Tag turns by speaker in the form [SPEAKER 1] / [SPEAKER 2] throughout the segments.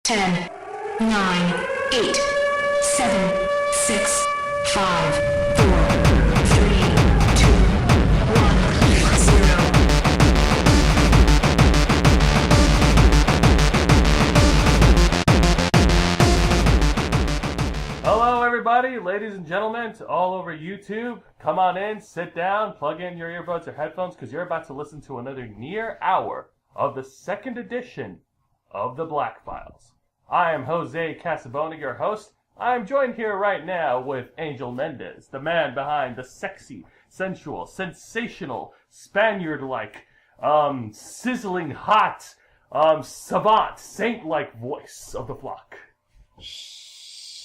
[SPEAKER 1] 10, 9, 8, 7, 6, 5, 4, 3, 2, 1, 0.
[SPEAKER 2] Hello everybody, ladies and gentlemen, to all over YouTube. Come on in, sit down, plug in your earbuds or headphones because you're about to listen to another near hour of the second edition of the Black Files. I am Jose Casabona, your host. I am joined here right now with Angel Mendez, the man behind the sexy, sensual, sensational, Spaniard-like, sizzling hot, savant, saint-like voice of the flock.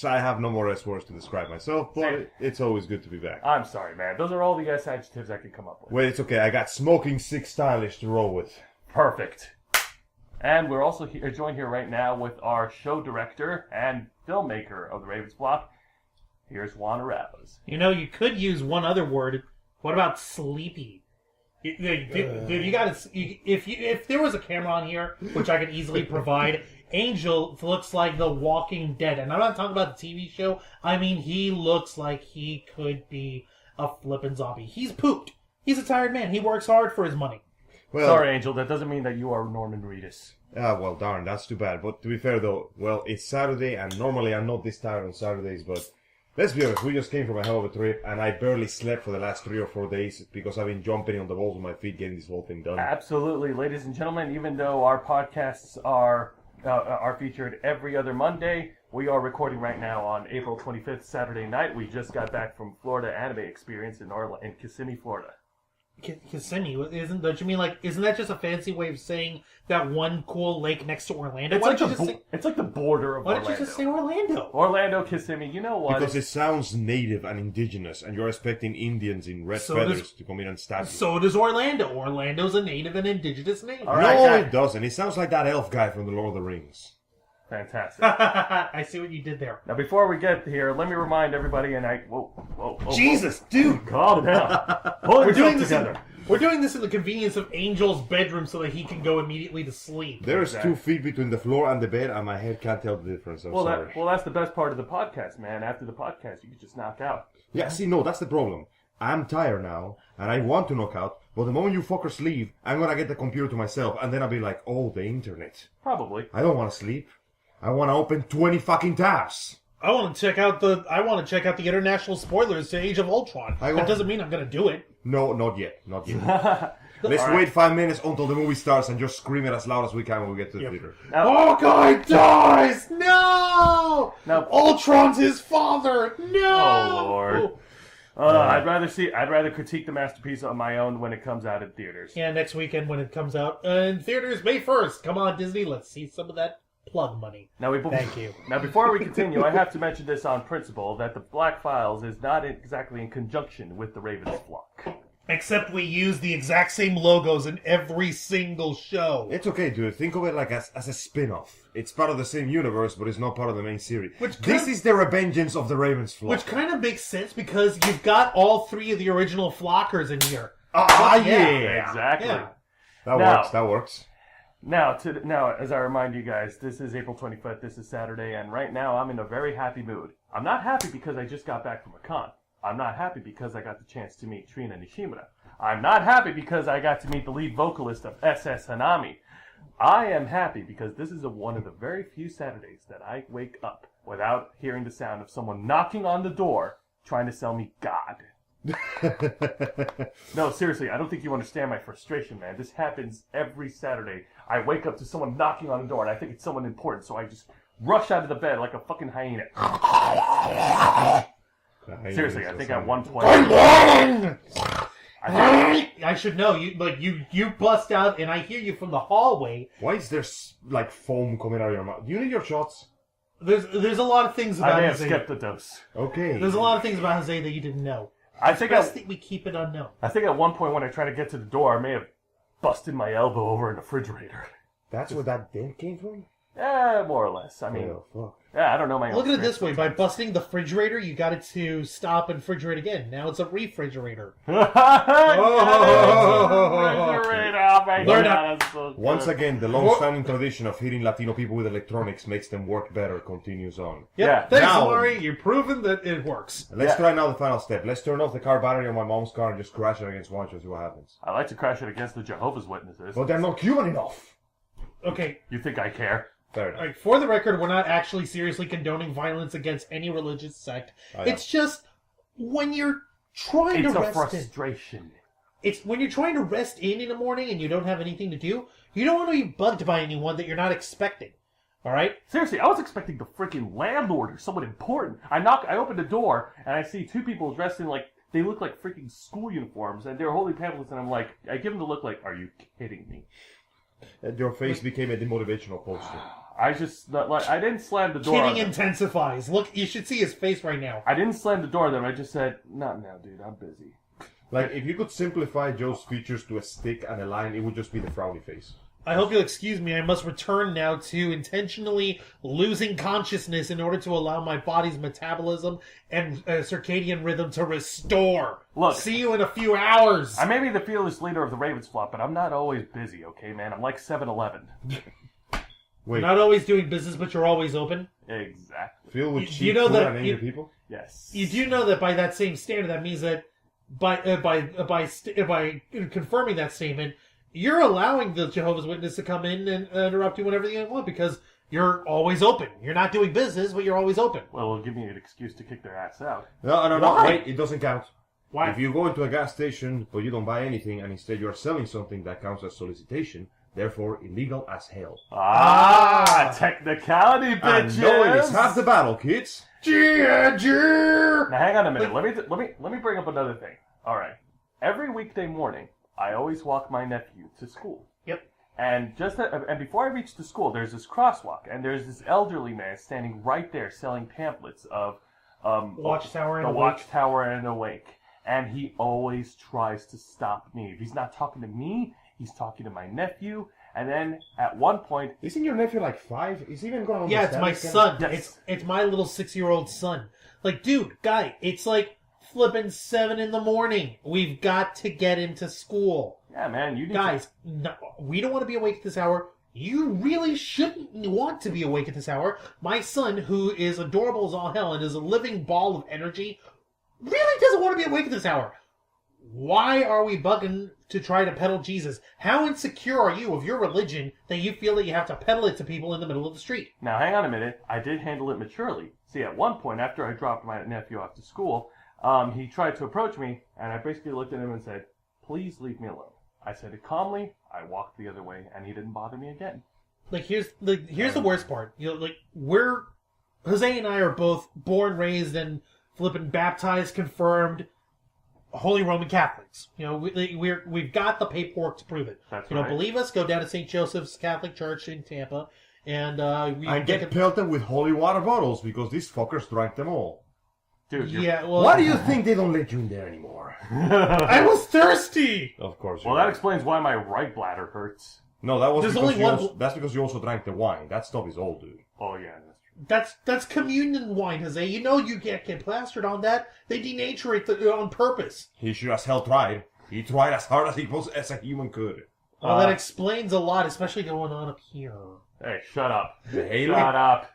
[SPEAKER 3] I have no more S words to describe myself, but it's always good to be back.
[SPEAKER 2] I'm sorry, man. Those are all the S adjectives I could come up with.
[SPEAKER 3] Wait, it's okay. I got smoking sick stylish to roll with.
[SPEAKER 2] Perfect. And we're also joined here right now with our show director and filmmaker of the Ravens Block. Here's Juan Arabas.
[SPEAKER 4] You know, you could use one other word. What about sleepy? Dude, you gotta. If there was a camera on here, which I could easily provide, Angel looks like The Walking Dead, and I'm not talking about the TV show. I mean, he looks like he could be a flippin' zombie. He's pooped. He's a tired man. He works hard for his money.
[SPEAKER 3] Well,
[SPEAKER 2] sorry, Angel. That doesn't mean that you are Norman Reedus.
[SPEAKER 3] Well, darn, that's too bad. But to be fair, though, well, it's Saturday, and normally I'm not this tired on Saturdays, but let's be honest, we just came from a hell of a trip, and I barely slept for the last 3 or 4 days because I've been jumping on the balls with my feet getting this whole thing done.
[SPEAKER 2] Absolutely, ladies and gentlemen. Even though our podcasts are featured every other Monday, we are recording right now on April 25th, Saturday night. We just got back from Florida Anime Experience in Kissimmee, Florida.
[SPEAKER 4] Kissimmee, don't you mean like? Isn't that just a fancy way of saying that one cool lake next to Orlando?
[SPEAKER 2] It's like the border of Orlando.
[SPEAKER 4] Why don't you just say Orlando?
[SPEAKER 2] Orlando, Kissimmee. You know what?
[SPEAKER 3] Because it sounds native and indigenous, and you're expecting Indians in red feathers to come in and stab you.
[SPEAKER 4] So does Orlando. Orlando's a native and indigenous name.
[SPEAKER 2] All right,
[SPEAKER 3] no, it doesn't. It sounds like that elf guy from The Lord of the Rings.
[SPEAKER 2] Fantastic.
[SPEAKER 4] I see what you did there.
[SPEAKER 2] Now, before we get here, let me remind everybody, and whoa,
[SPEAKER 4] Jesus, dude!
[SPEAKER 2] Calm down. Pull yourself together.
[SPEAKER 4] We're doing this in the convenience of Angel's bedroom so that he can go immediately to sleep.
[SPEAKER 3] There's 2 feet between the floor and the bed, and my head can't tell the difference. I'm sorry.
[SPEAKER 2] That's the best part of the podcast, man. After the podcast, you can just knock out.
[SPEAKER 3] Yeah, see, no, that's the problem. I'm tired now, and I want to knock out, but the moment you fuckers leave, I'm gonna get the computer to myself, and then I'll be like, oh, the internet.
[SPEAKER 2] Probably.
[SPEAKER 3] I don't want to sleep. I want to open 20 fucking tabs.
[SPEAKER 4] I want to check out the international spoilers to Age of Ultron. That doesn't mean I'm gonna do it.
[SPEAKER 3] No, not yet. Let's wait 5 minutes until the movie starts and just scream it as loud as we can when we get to the theater.
[SPEAKER 4] Hawkeye dies! No!
[SPEAKER 2] Now,
[SPEAKER 4] Ultron's his father! No!
[SPEAKER 2] Oh, Lord. I'd rather critique the masterpiece on my own when it comes out in theaters.
[SPEAKER 4] Yeah, next weekend when it comes out in theaters, May 1st. Come on, Disney, let's see some of that plug money. Thank you.
[SPEAKER 2] Now, before we continue, I have to mention this on principle, that the Black Files is not exactly in conjunction with the Ravens Flock.
[SPEAKER 4] Except we use the exact same logos in every single show.
[SPEAKER 3] It's okay, dude. Think of it like as a spin-off. It's part of the same universe, but it's not part of the main series. This is the revengeance of the Ravens Flock.
[SPEAKER 4] Which kind of makes sense because you've got all 3 of the original Flockers in here.
[SPEAKER 3] Yeah.
[SPEAKER 2] Exactly.
[SPEAKER 4] Yeah.
[SPEAKER 3] That works.
[SPEAKER 2] Now, as I remind you guys, this is April 25th, this is Saturday, and right now I'm in a very happy mood. I'm not happy because I just got back from a con. I'm not happy because I got the chance to meet Trina Nishimura. I'm not happy because I got to meet the lead vocalist of SS Hanami. I am happy because this is one of the very few Saturdays that I wake up without hearing the sound of someone knocking on the door trying to sell me God. No, seriously, I don't think you understand my frustration, man. This happens every Saturday. I wake up to someone knocking on the door, and I think it's someone important, so I just rush out of the bed like a fucking hyena. Seriously, I think at one point...
[SPEAKER 4] I should know. You bust out, and I hear you from the hallway.
[SPEAKER 3] Why is there, like, foam coming out of your mouth? Do you need your shots?
[SPEAKER 4] There's a lot of things about
[SPEAKER 2] I may have
[SPEAKER 4] Jose.
[SPEAKER 2] skipped the dose.
[SPEAKER 3] Okay.
[SPEAKER 4] There's a lot of things about Jose that you didn't know.
[SPEAKER 2] I think
[SPEAKER 4] we keep it unknown.
[SPEAKER 2] I think at one point when I tried to get to the door, I may have busted my elbow over in the refrigerator.
[SPEAKER 3] That's where that dent came from?
[SPEAKER 2] More or less. I mean,
[SPEAKER 3] Oh, fuck.
[SPEAKER 2] I don't know my own
[SPEAKER 4] Look at it this
[SPEAKER 2] strengths
[SPEAKER 4] way: by
[SPEAKER 2] sometimes.
[SPEAKER 4] busting the refrigerator, you got it to stop and refrigerate again. Now it's a refrigerator.
[SPEAKER 2] Refrigerator, oh my
[SPEAKER 4] Learn
[SPEAKER 2] God, that's so
[SPEAKER 3] Once
[SPEAKER 2] good.
[SPEAKER 3] again, the long-standing tradition of hitting Latino people with electronics makes them work better continues on.
[SPEAKER 4] Yep.
[SPEAKER 2] Yeah.
[SPEAKER 4] Thanks,
[SPEAKER 3] Now-
[SPEAKER 4] Amari. You've proven that it works.
[SPEAKER 3] Let's
[SPEAKER 2] Yeah.
[SPEAKER 3] try now the final step. Let's turn off the car battery on my mom's car and just crash it against one and see what happens.
[SPEAKER 2] I like to crash it against the Jehovah's Witnesses.
[SPEAKER 3] But they're not Cuban enough.
[SPEAKER 4] Okay.
[SPEAKER 2] You think I care?
[SPEAKER 3] Fair enough.
[SPEAKER 4] All right, for the record, we're not actually seriously condoning violence against any religious sect.
[SPEAKER 3] I
[SPEAKER 4] It's just when you're trying
[SPEAKER 2] It's
[SPEAKER 4] to
[SPEAKER 2] a
[SPEAKER 4] rest in.
[SPEAKER 2] frustration.
[SPEAKER 4] It's when you're trying to rest in the morning and you don't have anything to do. You don't want to be bugged by anyone that you're not expecting. All right.
[SPEAKER 2] Seriously, I was expecting the freaking landlord or someone important. I open the door, and I see two people dressed in they look like freaking school uniforms, and they're holding pamphlets, and I give them the look like, are you kidding me?
[SPEAKER 3] And your face became a demotivational poster.
[SPEAKER 2] I didn't slam the door on
[SPEAKER 4] Kidding
[SPEAKER 2] them.
[SPEAKER 4] intensifies. Look, you should see his face right now.
[SPEAKER 2] I didn't slam the door on them, I just said, not now, dude, I'm busy.
[SPEAKER 3] Like, if you could simplify Joe's features to a stick and a line, it would just be the frowny face.
[SPEAKER 4] I hope you'll excuse me. I must return now to intentionally losing consciousness in order to allow my body's metabolism and circadian rhythm to restore.
[SPEAKER 2] Look.
[SPEAKER 4] See you in a few hours.
[SPEAKER 2] I may be the fearless leader of the Ravens flock, but I'm not always busy, okay, man? I'm like 7-Eleven.
[SPEAKER 3] Wait,
[SPEAKER 4] Not always doing business, but you're always open.
[SPEAKER 2] Exactly.
[SPEAKER 3] filled with
[SPEAKER 4] You
[SPEAKER 3] cheap
[SPEAKER 4] know
[SPEAKER 3] food
[SPEAKER 4] that-
[SPEAKER 3] and angry people?
[SPEAKER 2] Yes.
[SPEAKER 4] You do know that by that same standard, that means that by confirming that statement, you're allowing the Jehovah's Witness to come in and interrupt you whenever they want because you're always open. You're not doing business, but you're always open.
[SPEAKER 2] Well, it'll give me an excuse to kick their ass out.
[SPEAKER 3] No,
[SPEAKER 4] Why?
[SPEAKER 3] wait, it doesn't count.
[SPEAKER 4] Why?
[SPEAKER 3] If you go into a gas station, but you don't buy anything, and instead you are selling something that counts as solicitation, therefore illegal as hell.
[SPEAKER 2] Technicality,
[SPEAKER 3] And
[SPEAKER 2] bitches!
[SPEAKER 3] knowing is half the battle, kids.
[SPEAKER 4] Yeah.
[SPEAKER 2] Now, hang on a minute. Let me bring up another thing. All right. Every weekday morning, I always walk my nephew to school.
[SPEAKER 4] Yep.
[SPEAKER 2] And and before I reach the school, there's this crosswalk, and there's this elderly man standing right there selling pamphlets of
[SPEAKER 4] Watchtower and
[SPEAKER 2] the
[SPEAKER 4] Awake.
[SPEAKER 2] Watchtower and Awake. And he always tries to stop me. If he's not talking to me, he's talking to my nephew. And then at one point,
[SPEAKER 3] Isn't your nephew like 5? Is he even going to
[SPEAKER 4] Yeah, it's
[SPEAKER 3] understand
[SPEAKER 4] my
[SPEAKER 3] this kind
[SPEAKER 4] son.
[SPEAKER 2] Yes.
[SPEAKER 4] It's my little 6-year-old son. Like, dude, guy, it's like flipping 7 in the morning. We've got to get him to school.
[SPEAKER 2] yeah, man, you need
[SPEAKER 4] Guys, no, we don't want to be awake at this hour. You really shouldn't want to be awake at this hour. My son, who is adorable as all hell and is a living ball of energy, really doesn't want to be awake at this hour. Why are we bugging to try to peddle Jesus? How insecure are you of your religion that you feel that you have to peddle it to people in the middle of the street?
[SPEAKER 2] Now, hang on a minute. I did handle it maturely. See, at one point, after I dropped my nephew off to school, he tried to approach me, and I basically looked at him and said, "Please leave me alone." I said it calmly. I walked the other way, and he didn't bother me again.
[SPEAKER 4] Like, here's the worst part. You know, like, Jose and I are both born, raised, and flippin' baptized, confirmed, Holy Roman Catholics. You know, we've got the paperwork to prove it.
[SPEAKER 2] That's
[SPEAKER 4] you don't
[SPEAKER 2] right.
[SPEAKER 4] believe us? Go down to St. Joseph's Catholic Church in Tampa, and
[SPEAKER 3] And get pelted with holy water bottles because these fuckers drank them all.
[SPEAKER 2] Dude, you're...
[SPEAKER 4] Yeah, well,
[SPEAKER 3] Why do you think they don't let you in there anymore?
[SPEAKER 4] I was thirsty.
[SPEAKER 3] Of course.
[SPEAKER 2] Well,
[SPEAKER 3] you're
[SPEAKER 2] that
[SPEAKER 3] right.
[SPEAKER 2] explains why my right bladder hurts.
[SPEAKER 3] No, that was
[SPEAKER 4] There's
[SPEAKER 3] because
[SPEAKER 4] only
[SPEAKER 3] you
[SPEAKER 4] one-
[SPEAKER 3] also, that's because you also drank the wine. That stuff is old, dude.
[SPEAKER 2] Oh, yeah, that's true.
[SPEAKER 4] That's communion wine, Jose. You know you get plastered on that. They denature it on purpose.
[SPEAKER 3] He sure as hell tried. He tried as hard as a human could.
[SPEAKER 4] Well, that explains a lot, especially going on up here.
[SPEAKER 2] Hey, shut up.
[SPEAKER 3] The Halo?
[SPEAKER 2] Shut up.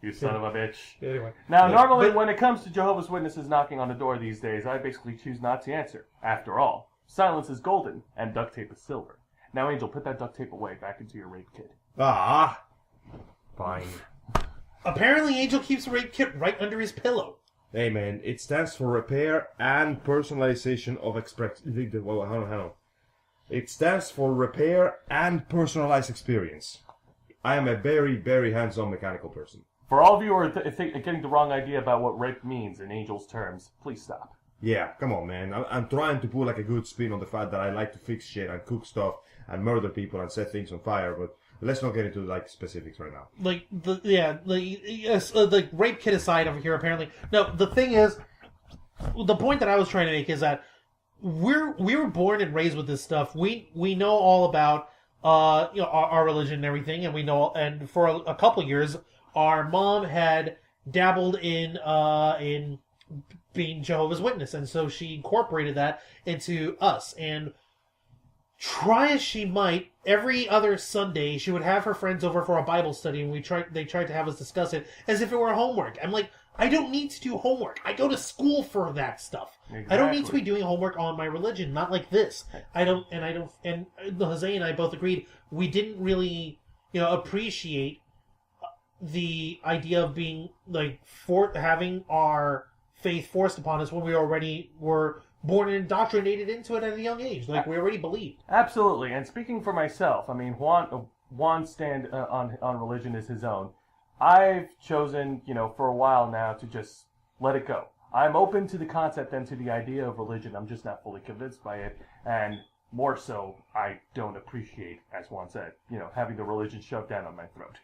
[SPEAKER 2] You son of a bitch.
[SPEAKER 4] Anyway.
[SPEAKER 2] Now, normally
[SPEAKER 4] But-
[SPEAKER 2] when it comes to Jehovah's Witnesses knocking on the door these days, I basically choose not to answer. After all, silence is golden, and duct tape is silver. Now, Angel, put that duct tape away back into your rape kit.
[SPEAKER 3] Ah. Fine.
[SPEAKER 4] Apparently, Angel keeps the rape kit right under his pillow.
[SPEAKER 3] Hey man, it stands for Repair and Personalization of Express. Well, hang on. It stands for Repair and Personalized Experience. I am a very, very hands-on mechanical person.
[SPEAKER 2] For all of you who are getting the wrong idea about what rape means in Angel's terms, please stop.
[SPEAKER 3] Yeah, come on, man. I'm trying to put like a good spin on the fact that I like to fix shit and cook stuff and murder people and set things on fire, but let's not get into like specifics right now.
[SPEAKER 4] The rape kit aside over here, apparently. No, the thing is, the point that I was trying to make is that we were born and raised with this stuff. We know all about our religion and everything, and we know, and for a couple of years, our mom had dabbled in being Jehovah's Witness, and so she incorporated that into us. And try as she might, every other Sunday she would have her friends over for a Bible study, and they tried to have us discuss it as if it were homework. I'm like, I don't need to do homework. I go to school for that stuff. Exactly. I don't need to be doing homework on my religion, not like this. And Jose and I both agreed we didn't really, appreciate the idea of being having our faith forced upon us when we already were born and indoctrinated into it at a young age. Like, we already believed.
[SPEAKER 2] Absolutely. And speaking for myself, I mean, Juan's stand on religion is his own. I've chosen, for a while now to just let it go. I'm open to the concept and to the idea of religion. I'm just not fully convinced by it. And more so, I don't appreciate, as Juan said, having the religion shoved down on my throat.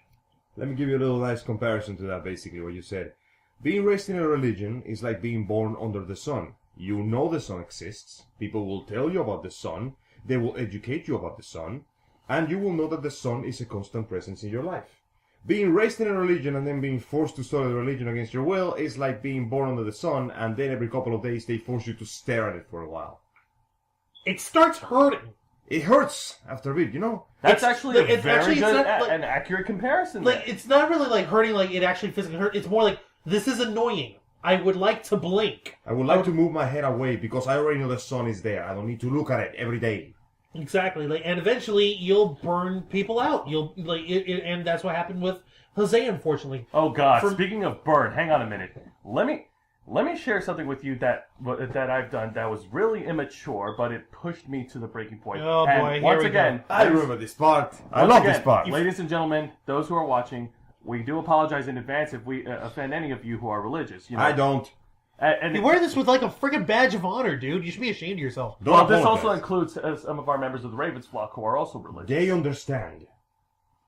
[SPEAKER 3] Let me give you a little nice comparison to that, basically, what you said. Being raised in a religion is like being born under the sun. You know the sun exists. People will tell you about the sun. They will educate you about the sun. And you will know that the sun is a constant presence in your life. Being raised in a religion and then being forced to study the religion against your will is like being born under the sun, and then every couple of days they force you to stare at it for a while.
[SPEAKER 4] It starts hurting.
[SPEAKER 3] It hurts after a bit,
[SPEAKER 2] That's actually a very good and accurate comparison.
[SPEAKER 4] It's not really hurting like it actually physically hurts. It's more like, this is annoying. I would like to blink.
[SPEAKER 3] I would like to move my head away because I already know the sun is there. I don't need to look at it every day.
[SPEAKER 4] Exactly, and eventually you'll burn people out. And that's what happened with Jose, unfortunately.
[SPEAKER 2] Oh God! Speaking of burn, hang on a minute. Let me share something with you that I've done that was really immature, but it pushed me to the breaking point.
[SPEAKER 4] Oh boy!
[SPEAKER 2] Once again,
[SPEAKER 3] I remember this part. I love this part.
[SPEAKER 2] Ladies and gentlemen, those who are watching, we do apologize in advance if we offend any of you who are religious.
[SPEAKER 3] I don't.
[SPEAKER 4] And you wear this with a friggin' badge of honor, dude. You should be ashamed of yourself.
[SPEAKER 2] Well, this also includes some of our members of the Ravens flock who are also religious.
[SPEAKER 3] They understand.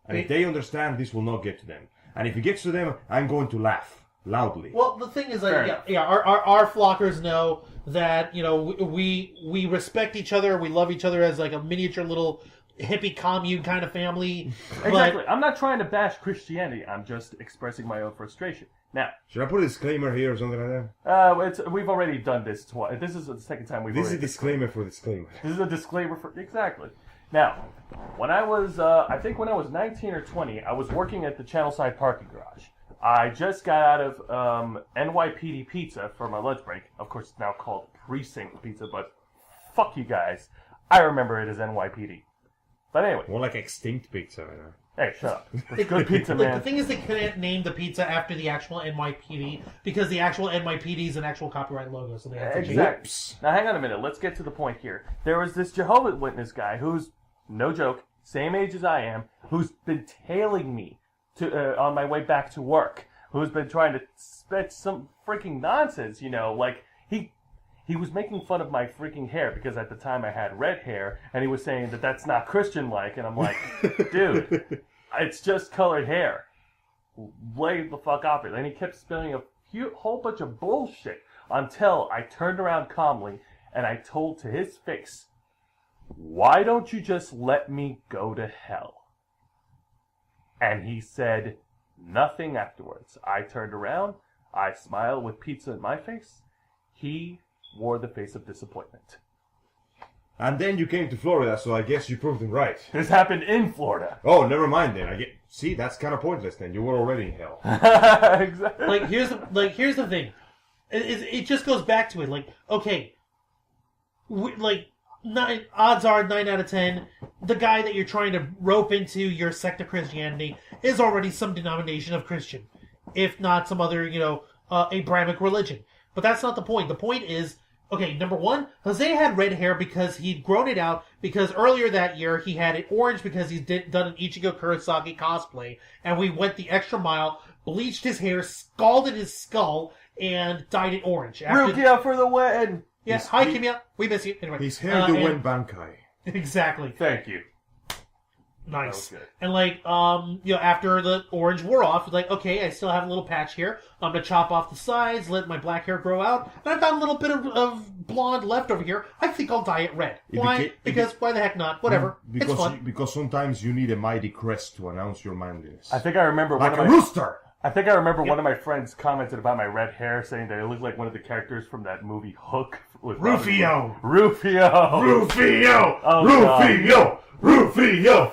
[SPEAKER 3] And if they understand, this will not get to them. And if it gets to them, I'm going to laugh loudly.
[SPEAKER 4] Well, the thing is, our flockers know that, we respect each other. We love each other as a miniature little hippie commune kind of family.
[SPEAKER 2] Exactly. I'm not trying to bash Christianity. I'm just expressing my own frustration. Now,
[SPEAKER 3] should I put a disclaimer here or something like that?
[SPEAKER 2] We've already done this twice. This is the second time we've.
[SPEAKER 3] This is a disclaimer for disclaimer.
[SPEAKER 2] This is a disclaimer for exactly. Now, when I was, I think when I was 19 or 20, I was working at the Channelside parking garage. I just got out of NYPD Pizza for my lunch break. Of course, it's now called Precinct Pizza, but fuck you guys. I remember it as NYPD. But anyway.
[SPEAKER 3] More like Extinct Pizza,
[SPEAKER 2] Hey, shut up. It's good pizza, man.
[SPEAKER 4] The thing is, they couldn't name the pizza after the actual NYPD because the actual NYPD is an actual copyright logo. So they have to
[SPEAKER 2] exactly. Now, hang on a minute. Let's get to the point here. There was this Jehovah's Witness guy who's, no joke, same age as I am, who's been tailing me to on my way back to work, who's been trying to spit some freaking nonsense, He was making fun of my freaking hair because at the time I had red hair, and he was saying that that's not Christian-like, and I'm like, dude, it's just colored hair. Lay the fuck off it. And he kept spilling a whole bunch of bullshit until I turned around calmly and I told to his face, why don't you just let me go to hell? And he said nothing afterwards. I turned around, I smiled with pizza in my face. He wore the face of disappointment.
[SPEAKER 3] And then you came to Florida, so I guess you proved him right.
[SPEAKER 2] This happened in Florida.
[SPEAKER 3] Oh, never mind then. See, that's kind of pointless then. You were already in hell.
[SPEAKER 2] Exactly.
[SPEAKER 4] Here's the thing. It just goes back to it. Okay, odds are 9 out of 10, the guy that you're trying to rope into your sect of Christianity is already some denomination of Christian, if not some other, Abrahamic religion. But that's not the point. The point is, okay, number one, Jose had red hair because he'd grown it out, because earlier that year he had it orange because he's done an Ichigo Kurosaki cosplay, and we went the extra mile, bleached his hair, scalded his skull, and dyed it orange.
[SPEAKER 2] Rukia for the win!
[SPEAKER 4] Yes, hi Kimia, we miss you. Anyway,
[SPEAKER 3] His hair went Bankai.
[SPEAKER 4] Exactly.
[SPEAKER 2] Thank you.
[SPEAKER 4] Nice.
[SPEAKER 2] That was good.
[SPEAKER 4] And after the orange wore off, like, okay, I still have a little patch here. I'm gonna chop off the sides, let my black hair grow out, and I've got a little bit of blonde left over here. I think I'll dye it red. Why? Because why the heck not? Whatever. It's fun.
[SPEAKER 3] Because sometimes you need a mighty crest to announce your manliness.
[SPEAKER 2] I think I remember
[SPEAKER 3] like a rooster.
[SPEAKER 2] I think I remember one of my friends commented about my red hair, saying that it looked like one of the characters from that movie Hook with
[SPEAKER 3] Rufio.
[SPEAKER 2] Rufio. Oh,
[SPEAKER 3] Rufio. Rufio.
[SPEAKER 2] Rufio.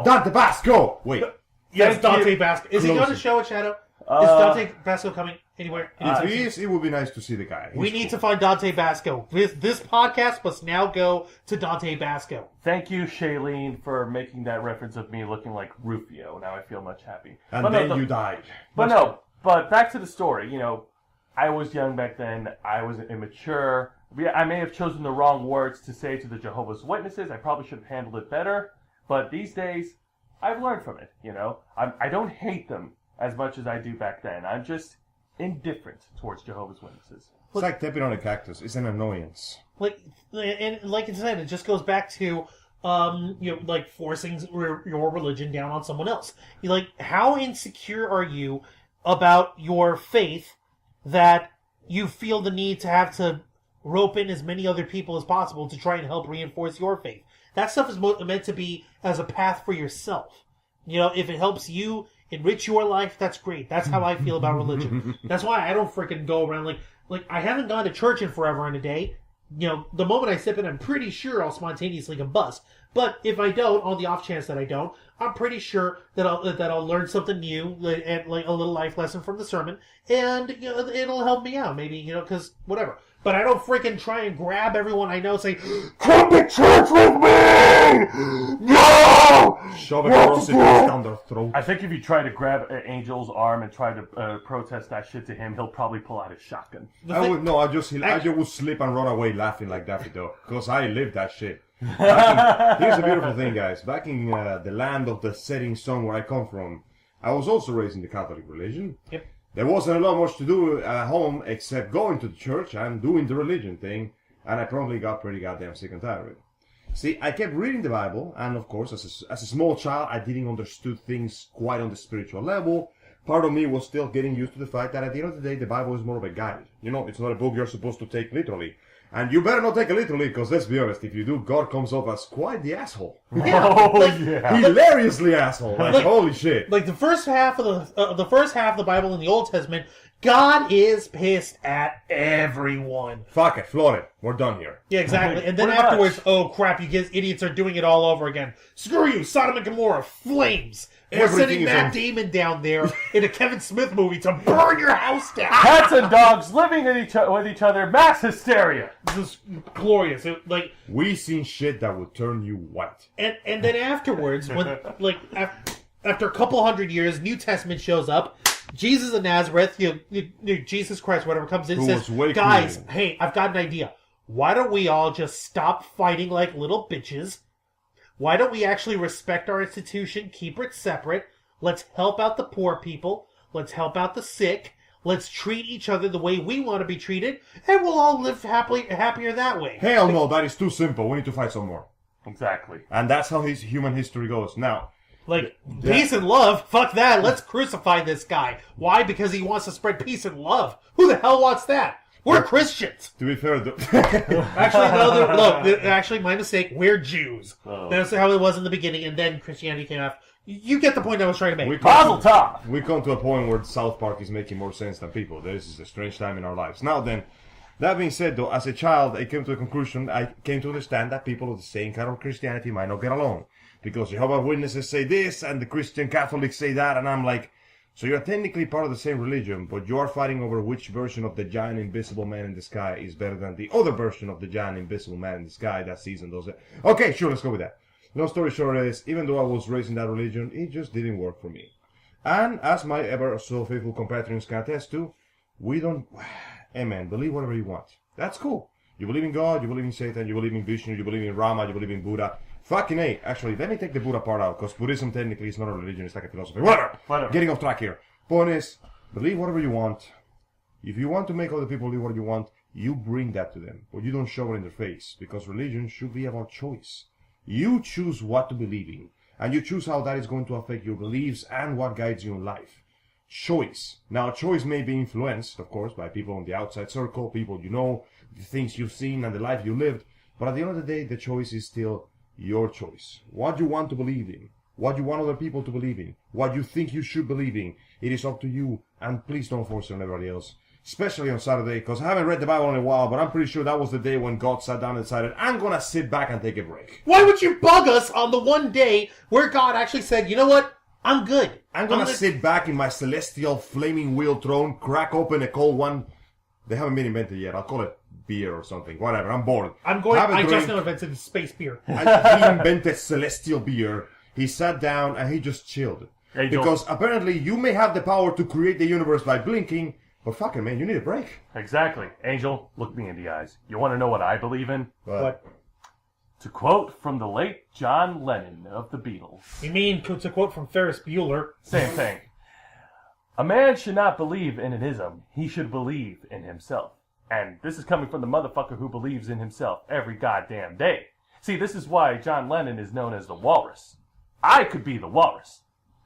[SPEAKER 3] Dante Basco. Wait.
[SPEAKER 4] Yes, Dante Basco. Is he going to show a Shadow? Is Dante Basco coming anywhere?
[SPEAKER 3] It would be nice to see the guy.
[SPEAKER 4] We need to find Dante Basco. This podcast must now go to Dante Basco.
[SPEAKER 2] Thank you, Shailene, for making that reference of me looking like Rufio. Now I feel much happy.
[SPEAKER 3] And then you died.
[SPEAKER 2] But back to the story. I was young back then. I was immature. I may have chosen the wrong words to say to the Jehovah's Witnesses. I probably should have handled it better. But these days, I've learned from it. I don't hate them as much as I do back then. I'm just indifferent towards Jehovah's Witnesses.
[SPEAKER 3] It's like stepping on a cactus. It's an annoyance.
[SPEAKER 4] Like I said, it just goes back to forcing your religion down on someone else. How insecure are you about your faith that you feel the need to have to rope in as many other people as possible to try and help reinforce your faith? That stuff is meant to be as a path for yourself. If it helps you enrich your life, that's great. That's how I feel about religion. That's why I don't freaking go around like I haven't gone to church in forever and a day. The moment I step in, I'm pretty sure I'll spontaneously combust. But if I don't, on the off chance that I don't, I'm pretty sure that I'll learn something new and a little life lesson from the sermon, and it'll help me out. Maybe because whatever. But I don't freaking try and grab everyone I know and say, "Come to church with me!" No!
[SPEAKER 3] Shove a crucifix down their throat.
[SPEAKER 2] I think if you try to grab Angel's arm and try to protest that shit to him, he'll probably pull out his shotgun.
[SPEAKER 3] I just would slip and run away laughing like Daffy though, because I lived that shit. Here's a beautiful thing, guys. Back in the land of the setting sun where I come from, I was also raised in the Catholic religion.
[SPEAKER 4] Yep.
[SPEAKER 3] There wasn't a lot much to do at home except going to the church and doing the religion thing, and I probably got pretty goddamn sick and tired of it. See, I kept reading the Bible, and of course, as a small child, I didn't understand things quite on the spiritual level. Part of me was still getting used to the fact that at the end of the day, the Bible is more of a guide. It's not a book you're supposed to take literally. And you better not take it literally, because let's be honest, if you do, God comes off as quite the asshole.
[SPEAKER 2] Yeah.
[SPEAKER 3] Hilariously asshole. Holy shit.
[SPEAKER 4] Like the first half of the Bible in the Old Testament, God is pissed at everyone.
[SPEAKER 3] Fuck it, flood it. We're done here.
[SPEAKER 4] Yeah, exactly. And then afterwards, oh crap, you idiots are doing it all over again. Screw you, Sodom and Gomorrah, flames. We're sending Matt Damon down there in a Kevin Smith movie to burn your house down.
[SPEAKER 2] Cats and dogs living with each other, mass hysteria.
[SPEAKER 4] This is glorious.
[SPEAKER 3] We seen shit that would turn you white.
[SPEAKER 4] And then afterwards, when after a couple hundred years, New Testament shows up. Jesus of Nazareth, Jesus Christ, whatever, comes in and says, guys, hey, I've got an idea. Why don't we all just stop fighting like little bitches? Why don't we actually respect our institution, keep it separate? Let's help out the poor people. Let's help out the sick. Let's treat each other the way we want to be treated, and we'll all live happier that way.
[SPEAKER 3] Hell no, that is too simple. We need to fight some more.
[SPEAKER 2] Exactly.
[SPEAKER 3] And that's how human history goes. Now,
[SPEAKER 4] peace and love? Fuck that. Let's crucify this guy. Why? Because he wants to spread peace and love. Who the hell wants that? We're Christians.
[SPEAKER 3] To be fair,
[SPEAKER 4] actually, my mistake. We're Jews. Oh. That's how it was in the beginning, and then Christianity came after. You get the point I was trying to make.
[SPEAKER 3] We come to a point where South Park is making more sense than people. This is a strange time in our lives. Now then, that being said, though, as a child, I came to a conclusion. I came to understand that people of the same kind of Christianity might not get along. Because Jehovah's Witnesses say this, and the Christian Catholics say that, and I'm like, so you're technically part of the same religion, but you are fighting over which version of the giant invisible man in the sky is better than the other version of the giant invisible man in the sky that sees and does it. Okay, sure, let's go with that. Long story short is, even though I was raised in that religion, it just didn't work for me. And as my ever so faithful compatriots can attest to, we don't, hey man, believe whatever you want. That's cool. You believe in God, you believe in Satan, you believe in Vishnu, you believe in Rama, you believe in Buddha. Fucking A. Actually, let me take the Buddha part out, because Buddhism technically is not a religion, it's like a philosophy. Whatever. Getting off track here. Point is, believe whatever you want. If you want to make other people believe what you want, you bring that to them. But you don't show it in their face, because religion should be about choice. You choose what to believe in, and you choose how that is going to affect your beliefs and what guides you in life. Choice. Now, choice may be influenced, of course, by people in the outside circle, people you know, the things you've seen and the life you lived, but at the end of the day, the choice is still your choice. What you want to believe in, what you want other people to believe in, what you think you should believe in, it is up to you, and please don't force it on everybody else. Especially on Saturday, because I haven't read the Bible in a while, but I'm pretty sure that was the day when God sat down and decided, I'm gonna sit back and take a break.
[SPEAKER 4] Why would you bug us on the one day where God actually said, you know what? I'm good.
[SPEAKER 3] I'm gonna sit back in my celestial flaming wheel throne, crack open a cold one. They haven't been invented yet. I'll call it beer or something. Whatever. I'm bored.
[SPEAKER 4] I just know invented space beer.
[SPEAKER 3] And he invented celestial beer. He sat down and he just chilled.
[SPEAKER 2] Hey,
[SPEAKER 3] because apparently you may have the power to create the universe by blinking, but fuck it, man, you need a break.
[SPEAKER 2] Exactly. Angel, look me in the eyes. You want to know what I believe in?
[SPEAKER 4] What?
[SPEAKER 2] To quote from the late John Lennon of the Beatles.
[SPEAKER 4] You mean to quote from Ferris Bueller?
[SPEAKER 2] Same thing. A man should not believe in an ism. He should believe in himself. And this is coming from the motherfucker who believes in himself every goddamn day. See, this is why John Lennon is known as the Walrus. I could be the Walrus.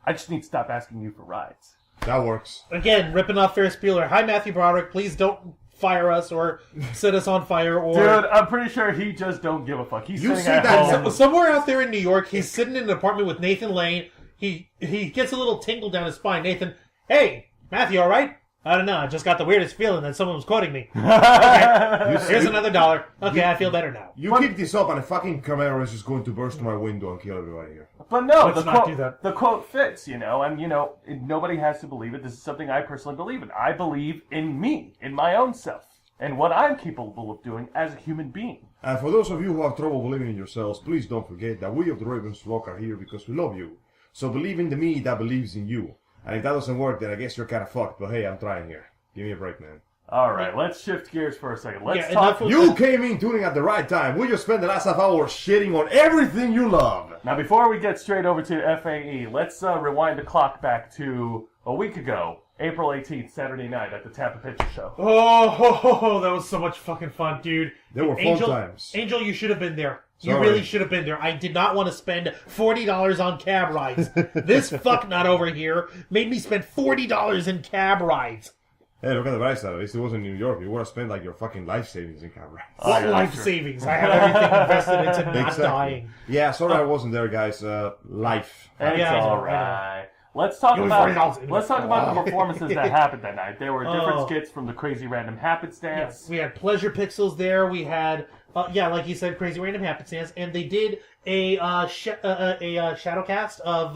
[SPEAKER 2] I just need to stop asking you for rides.
[SPEAKER 3] That works.
[SPEAKER 4] Again, ripping off Ferris Bueller. Hi, Matthew Broderick. Please don't fire us or set us on fire. Or
[SPEAKER 2] Dude, I'm pretty sure he just don't give a fuck. He's
[SPEAKER 3] You
[SPEAKER 2] sitting
[SPEAKER 3] see
[SPEAKER 2] at
[SPEAKER 3] that-
[SPEAKER 2] home.
[SPEAKER 4] Somewhere out there in New York, he's sitting in an apartment with Nathan Lane. He gets a little tingle down his spine. Nathan, hey, Matthew, all right? I don't know. I just got the weirdest feeling that someone was quoting me. Okay, here's another $1. Okay, I feel better now.
[SPEAKER 3] You keep this up and a fucking camera is just going to burst through my window and kill everybody here.
[SPEAKER 2] But no,
[SPEAKER 4] Let's
[SPEAKER 2] the
[SPEAKER 4] not
[SPEAKER 2] quote,
[SPEAKER 4] do that.
[SPEAKER 2] the quote fits, and nobody has to believe it. This is something I personally believe in. I believe in me, in my own self, and what I'm capable of doing as a human being.
[SPEAKER 3] And for those of you who have trouble believing in yourselves, please don't forget that we of the Ravens Flock are here because we love you. So believe in the me that believes in you. And if that doesn't work, then I guess you're kind of fucked. But hey, I'm trying here. Give me a break, man.
[SPEAKER 2] All right, let's shift gears for a second. Let's
[SPEAKER 4] Yeah,
[SPEAKER 2] talk.
[SPEAKER 4] enough
[SPEAKER 3] You came in tuning at the right time. We just spent the last half hour shitting on everything you love.
[SPEAKER 2] Now, before we get straight over to FAE, let's rewind the clock back to a week ago, April 18th, Saturday night at the Tampa Picture Show.
[SPEAKER 4] Oh, that was so much fucking fun, dude.
[SPEAKER 3] They were fun times.
[SPEAKER 4] Angel, you should have been there. You
[SPEAKER 3] Sorry.
[SPEAKER 4] really should have been there. I did not want to spend $40 on cab rides. This fucknut over here made me spend $40 in cab rides.
[SPEAKER 3] Hey, look at the bright side. At least it wasn't in New York. You would have spent like your fucking life savings in camera.
[SPEAKER 4] What
[SPEAKER 2] yeah,
[SPEAKER 4] life
[SPEAKER 2] sure.
[SPEAKER 4] savings? I have everything invested into not
[SPEAKER 3] Exactly.
[SPEAKER 4] dying.
[SPEAKER 3] Yeah, sorry I wasn't there, guys. Life.
[SPEAKER 2] It's
[SPEAKER 4] Yeah, I know,
[SPEAKER 2] all
[SPEAKER 4] I know.
[SPEAKER 2] right. Let's talk
[SPEAKER 4] It was
[SPEAKER 2] about
[SPEAKER 4] $40
[SPEAKER 2] the performances that happened that night. There were different
[SPEAKER 4] Oh.
[SPEAKER 2] skits from the Crazy Random Happenstance.
[SPEAKER 4] Yes, we had Pleasure Pixels there. We had, like you said, Crazy Random Happenstance, and they did a shadow cast of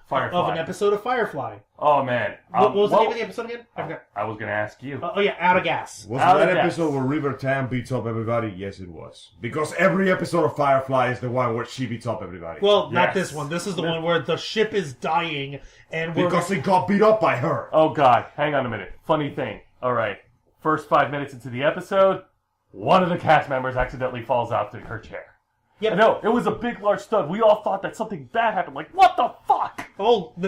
[SPEAKER 2] Firefly.
[SPEAKER 4] of an episode of Firefly.
[SPEAKER 2] Oh man,
[SPEAKER 4] What was the name of the episode again? I forgot.
[SPEAKER 2] I was gonna ask you.
[SPEAKER 4] Out of Gas.
[SPEAKER 3] Was
[SPEAKER 2] Out
[SPEAKER 3] it that
[SPEAKER 2] of gas.
[SPEAKER 3] episode where River Tam beats up everybody? Yes, it was. Because every episode of Firefly is the one where she beats up everybody.
[SPEAKER 4] Well, not
[SPEAKER 2] Yes.
[SPEAKER 4] this one. This is the one where the ship is dying, and we're
[SPEAKER 3] because he got beat up by her.
[SPEAKER 2] Oh god, hang on a minute. Funny thing. All right, first 5 minutes into the episode, one of the cast members accidentally falls out to her chair.
[SPEAKER 4] Yep.
[SPEAKER 2] No, it was a big, large stud. We all thought that something bad happened. Like, what the fuck?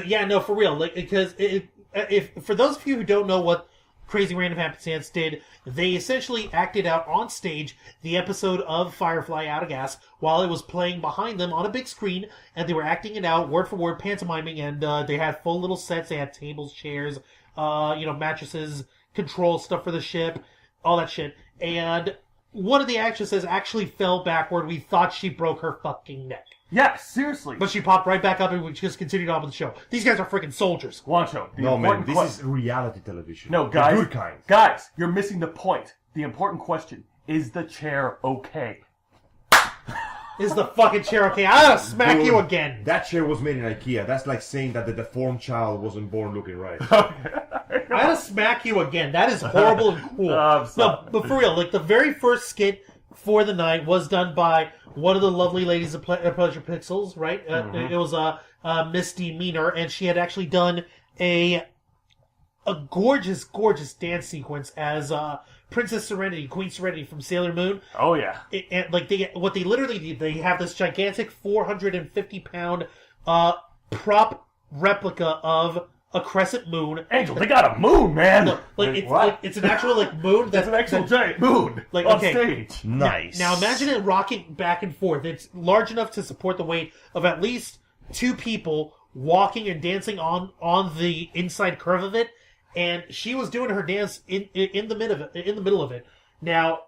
[SPEAKER 4] Yeah, no, for real. Like, because if for those of you who don't know what Crazy Random Happenstance did, they essentially acted out on stage the episode of Firefly Out of Gas while it was playing behind them on a big screen, and they were acting it out word for word, pantomiming, and they had full little sets. They had tables, chairs, mattresses, control stuff for the ship, all that shit. And one of the actresses actually fell backward. We thought she broke her fucking neck.
[SPEAKER 2] Yeah, seriously.
[SPEAKER 4] But she popped right back up and we just continued on with the show. These guys are freaking soldiers.
[SPEAKER 2] Wancho, the
[SPEAKER 3] No, man,
[SPEAKER 2] important
[SPEAKER 3] this is reality television.
[SPEAKER 2] No,
[SPEAKER 3] The
[SPEAKER 2] guys.
[SPEAKER 3] good kind.
[SPEAKER 2] Guys, you're missing the point. The important question, is the chair okay?
[SPEAKER 4] Is the fucking chair okay? I gotta smack
[SPEAKER 3] Dude,
[SPEAKER 4] you again.
[SPEAKER 3] That chair was made in IKEA. That's like saying that the deformed child wasn't born looking right.
[SPEAKER 4] I gotta smack you again. That is horrible and cool.
[SPEAKER 2] I'm
[SPEAKER 4] No,
[SPEAKER 2] sorry.
[SPEAKER 4] but for real, like the very first skit for the night was done by one of the lovely ladies of Pleasure Pixels, right? It was Misty Meaner, and she had actually done a gorgeous, gorgeous dance sequence as Princess Serenity, Queen Serenity from Sailor Moon.
[SPEAKER 2] Oh, yeah.
[SPEAKER 4] And like they literally did, they have this gigantic 450-pound prop replica of a crescent moon.
[SPEAKER 2] Angel, they got a moon, man.
[SPEAKER 4] Look, like
[SPEAKER 3] what?
[SPEAKER 4] it's an actual like moon.
[SPEAKER 2] That's an actual giant moon
[SPEAKER 4] like,
[SPEAKER 2] on
[SPEAKER 4] okay.
[SPEAKER 2] stage.
[SPEAKER 3] Nice.
[SPEAKER 4] Now imagine it rocking back and forth. It's large enough to support the weight of at least 2 people walking and dancing on the inside curve of it. And she was doing her dance in the middle of it. Now,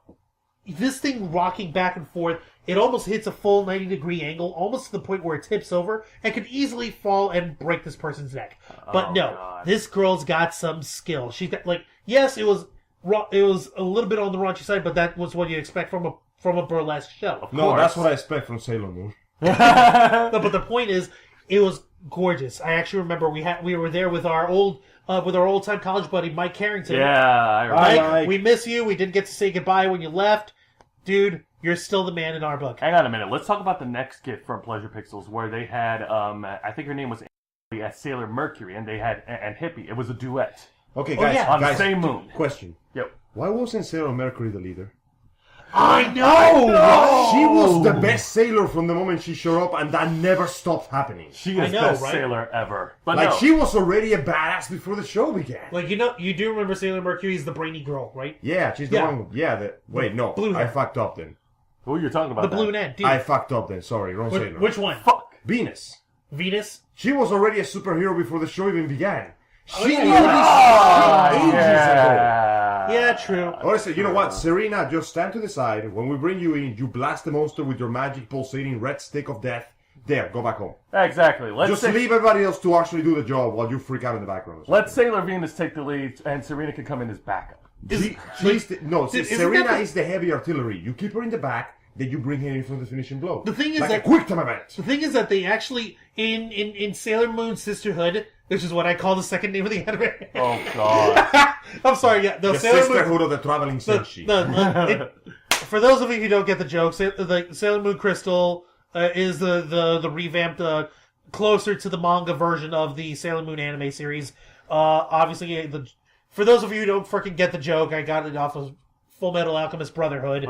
[SPEAKER 4] this thing rocking back and forth, it almost hits a full 90-degree angle, almost to the point where it tips over and could easily fall and break this person's neck. But no,
[SPEAKER 2] God.
[SPEAKER 4] this girl's got some skill. She's got yes, it was a little bit on the raunchy side, but that was what you expect from a burlesque show.
[SPEAKER 3] No, that's what I expect from Sailor Moon.
[SPEAKER 4] No, but the point is, it was gorgeous. I actually remember we were there with our old time college buddy Mike Carrington.
[SPEAKER 2] Yeah, I remember.
[SPEAKER 4] Mike, we miss you. We didn't get to say goodbye when you left, dude. You're still the man in our book.
[SPEAKER 2] Hang on a minute. Let's talk about the next skit from Pleasure Pixels, where they had, I think her name was as Sailor Mercury, and they had and Hippie. It was a duet
[SPEAKER 3] Okay, guys,
[SPEAKER 4] yeah.
[SPEAKER 2] on the
[SPEAKER 3] guys,
[SPEAKER 2] same moon.
[SPEAKER 3] question.
[SPEAKER 2] Yep.
[SPEAKER 3] Why wasn't Sailor Mercury the leader?
[SPEAKER 4] I know.
[SPEAKER 3] She was the best sailor from the moment she showed up, and that never stopped happening.
[SPEAKER 2] She is
[SPEAKER 4] I know,
[SPEAKER 2] best
[SPEAKER 4] right?
[SPEAKER 2] sailor ever. But
[SPEAKER 3] Like,
[SPEAKER 2] no.
[SPEAKER 3] she was already a badass before the show began.
[SPEAKER 4] Like, you do remember Sailor Mercury is the brainy girl, right?
[SPEAKER 3] Yeah, she's the
[SPEAKER 4] Yeah.
[SPEAKER 3] one. Yeah, wait, no.
[SPEAKER 4] Blue
[SPEAKER 3] I
[SPEAKER 4] hair.
[SPEAKER 3] fucked up then.
[SPEAKER 2] Who you're talking about?
[SPEAKER 4] The blue net, dude.
[SPEAKER 3] I fucked up then. Sorry, wrong sailor.
[SPEAKER 4] Which one?
[SPEAKER 2] Fuck.
[SPEAKER 3] Venus.
[SPEAKER 4] Venus?
[SPEAKER 3] She was already a superhero before the show even began. She
[SPEAKER 4] yeah,
[SPEAKER 3] knew
[SPEAKER 4] yeah.
[SPEAKER 3] this ages ago.
[SPEAKER 4] Yeah, true.
[SPEAKER 3] Honestly, you know what? Serena, just stand to the side. When we bring you in, you blast the monster with your magic pulsating red stick of death. There, go back home.
[SPEAKER 2] Exactly.
[SPEAKER 3] Just leave everybody else to actually do the job while you freak out in the background.
[SPEAKER 2] Let Sailor Venus take the lead, and Serena can come in as backup.
[SPEAKER 3] Serena is the heavy artillery. You keep her in the back, then you bring her in for the finishing blow.
[SPEAKER 4] The thing is
[SPEAKER 3] like
[SPEAKER 4] that
[SPEAKER 3] a quick time event.
[SPEAKER 4] The thing is that they actually in Sailor Moon Sisterhood, which is what I call the second name of the anime.
[SPEAKER 2] Oh God.
[SPEAKER 4] I'm sorry, yeah,
[SPEAKER 3] The
[SPEAKER 4] Sailor
[SPEAKER 3] sisterhood of the traveling senshi.
[SPEAKER 4] For those of you who don't get the joke, the Sailor Moon Crystal is the revamped, closer to the manga version of the Sailor Moon anime series. Obviously, for those of you who don't freaking get the joke, I got it off of Full Metal Alchemist Brotherhood.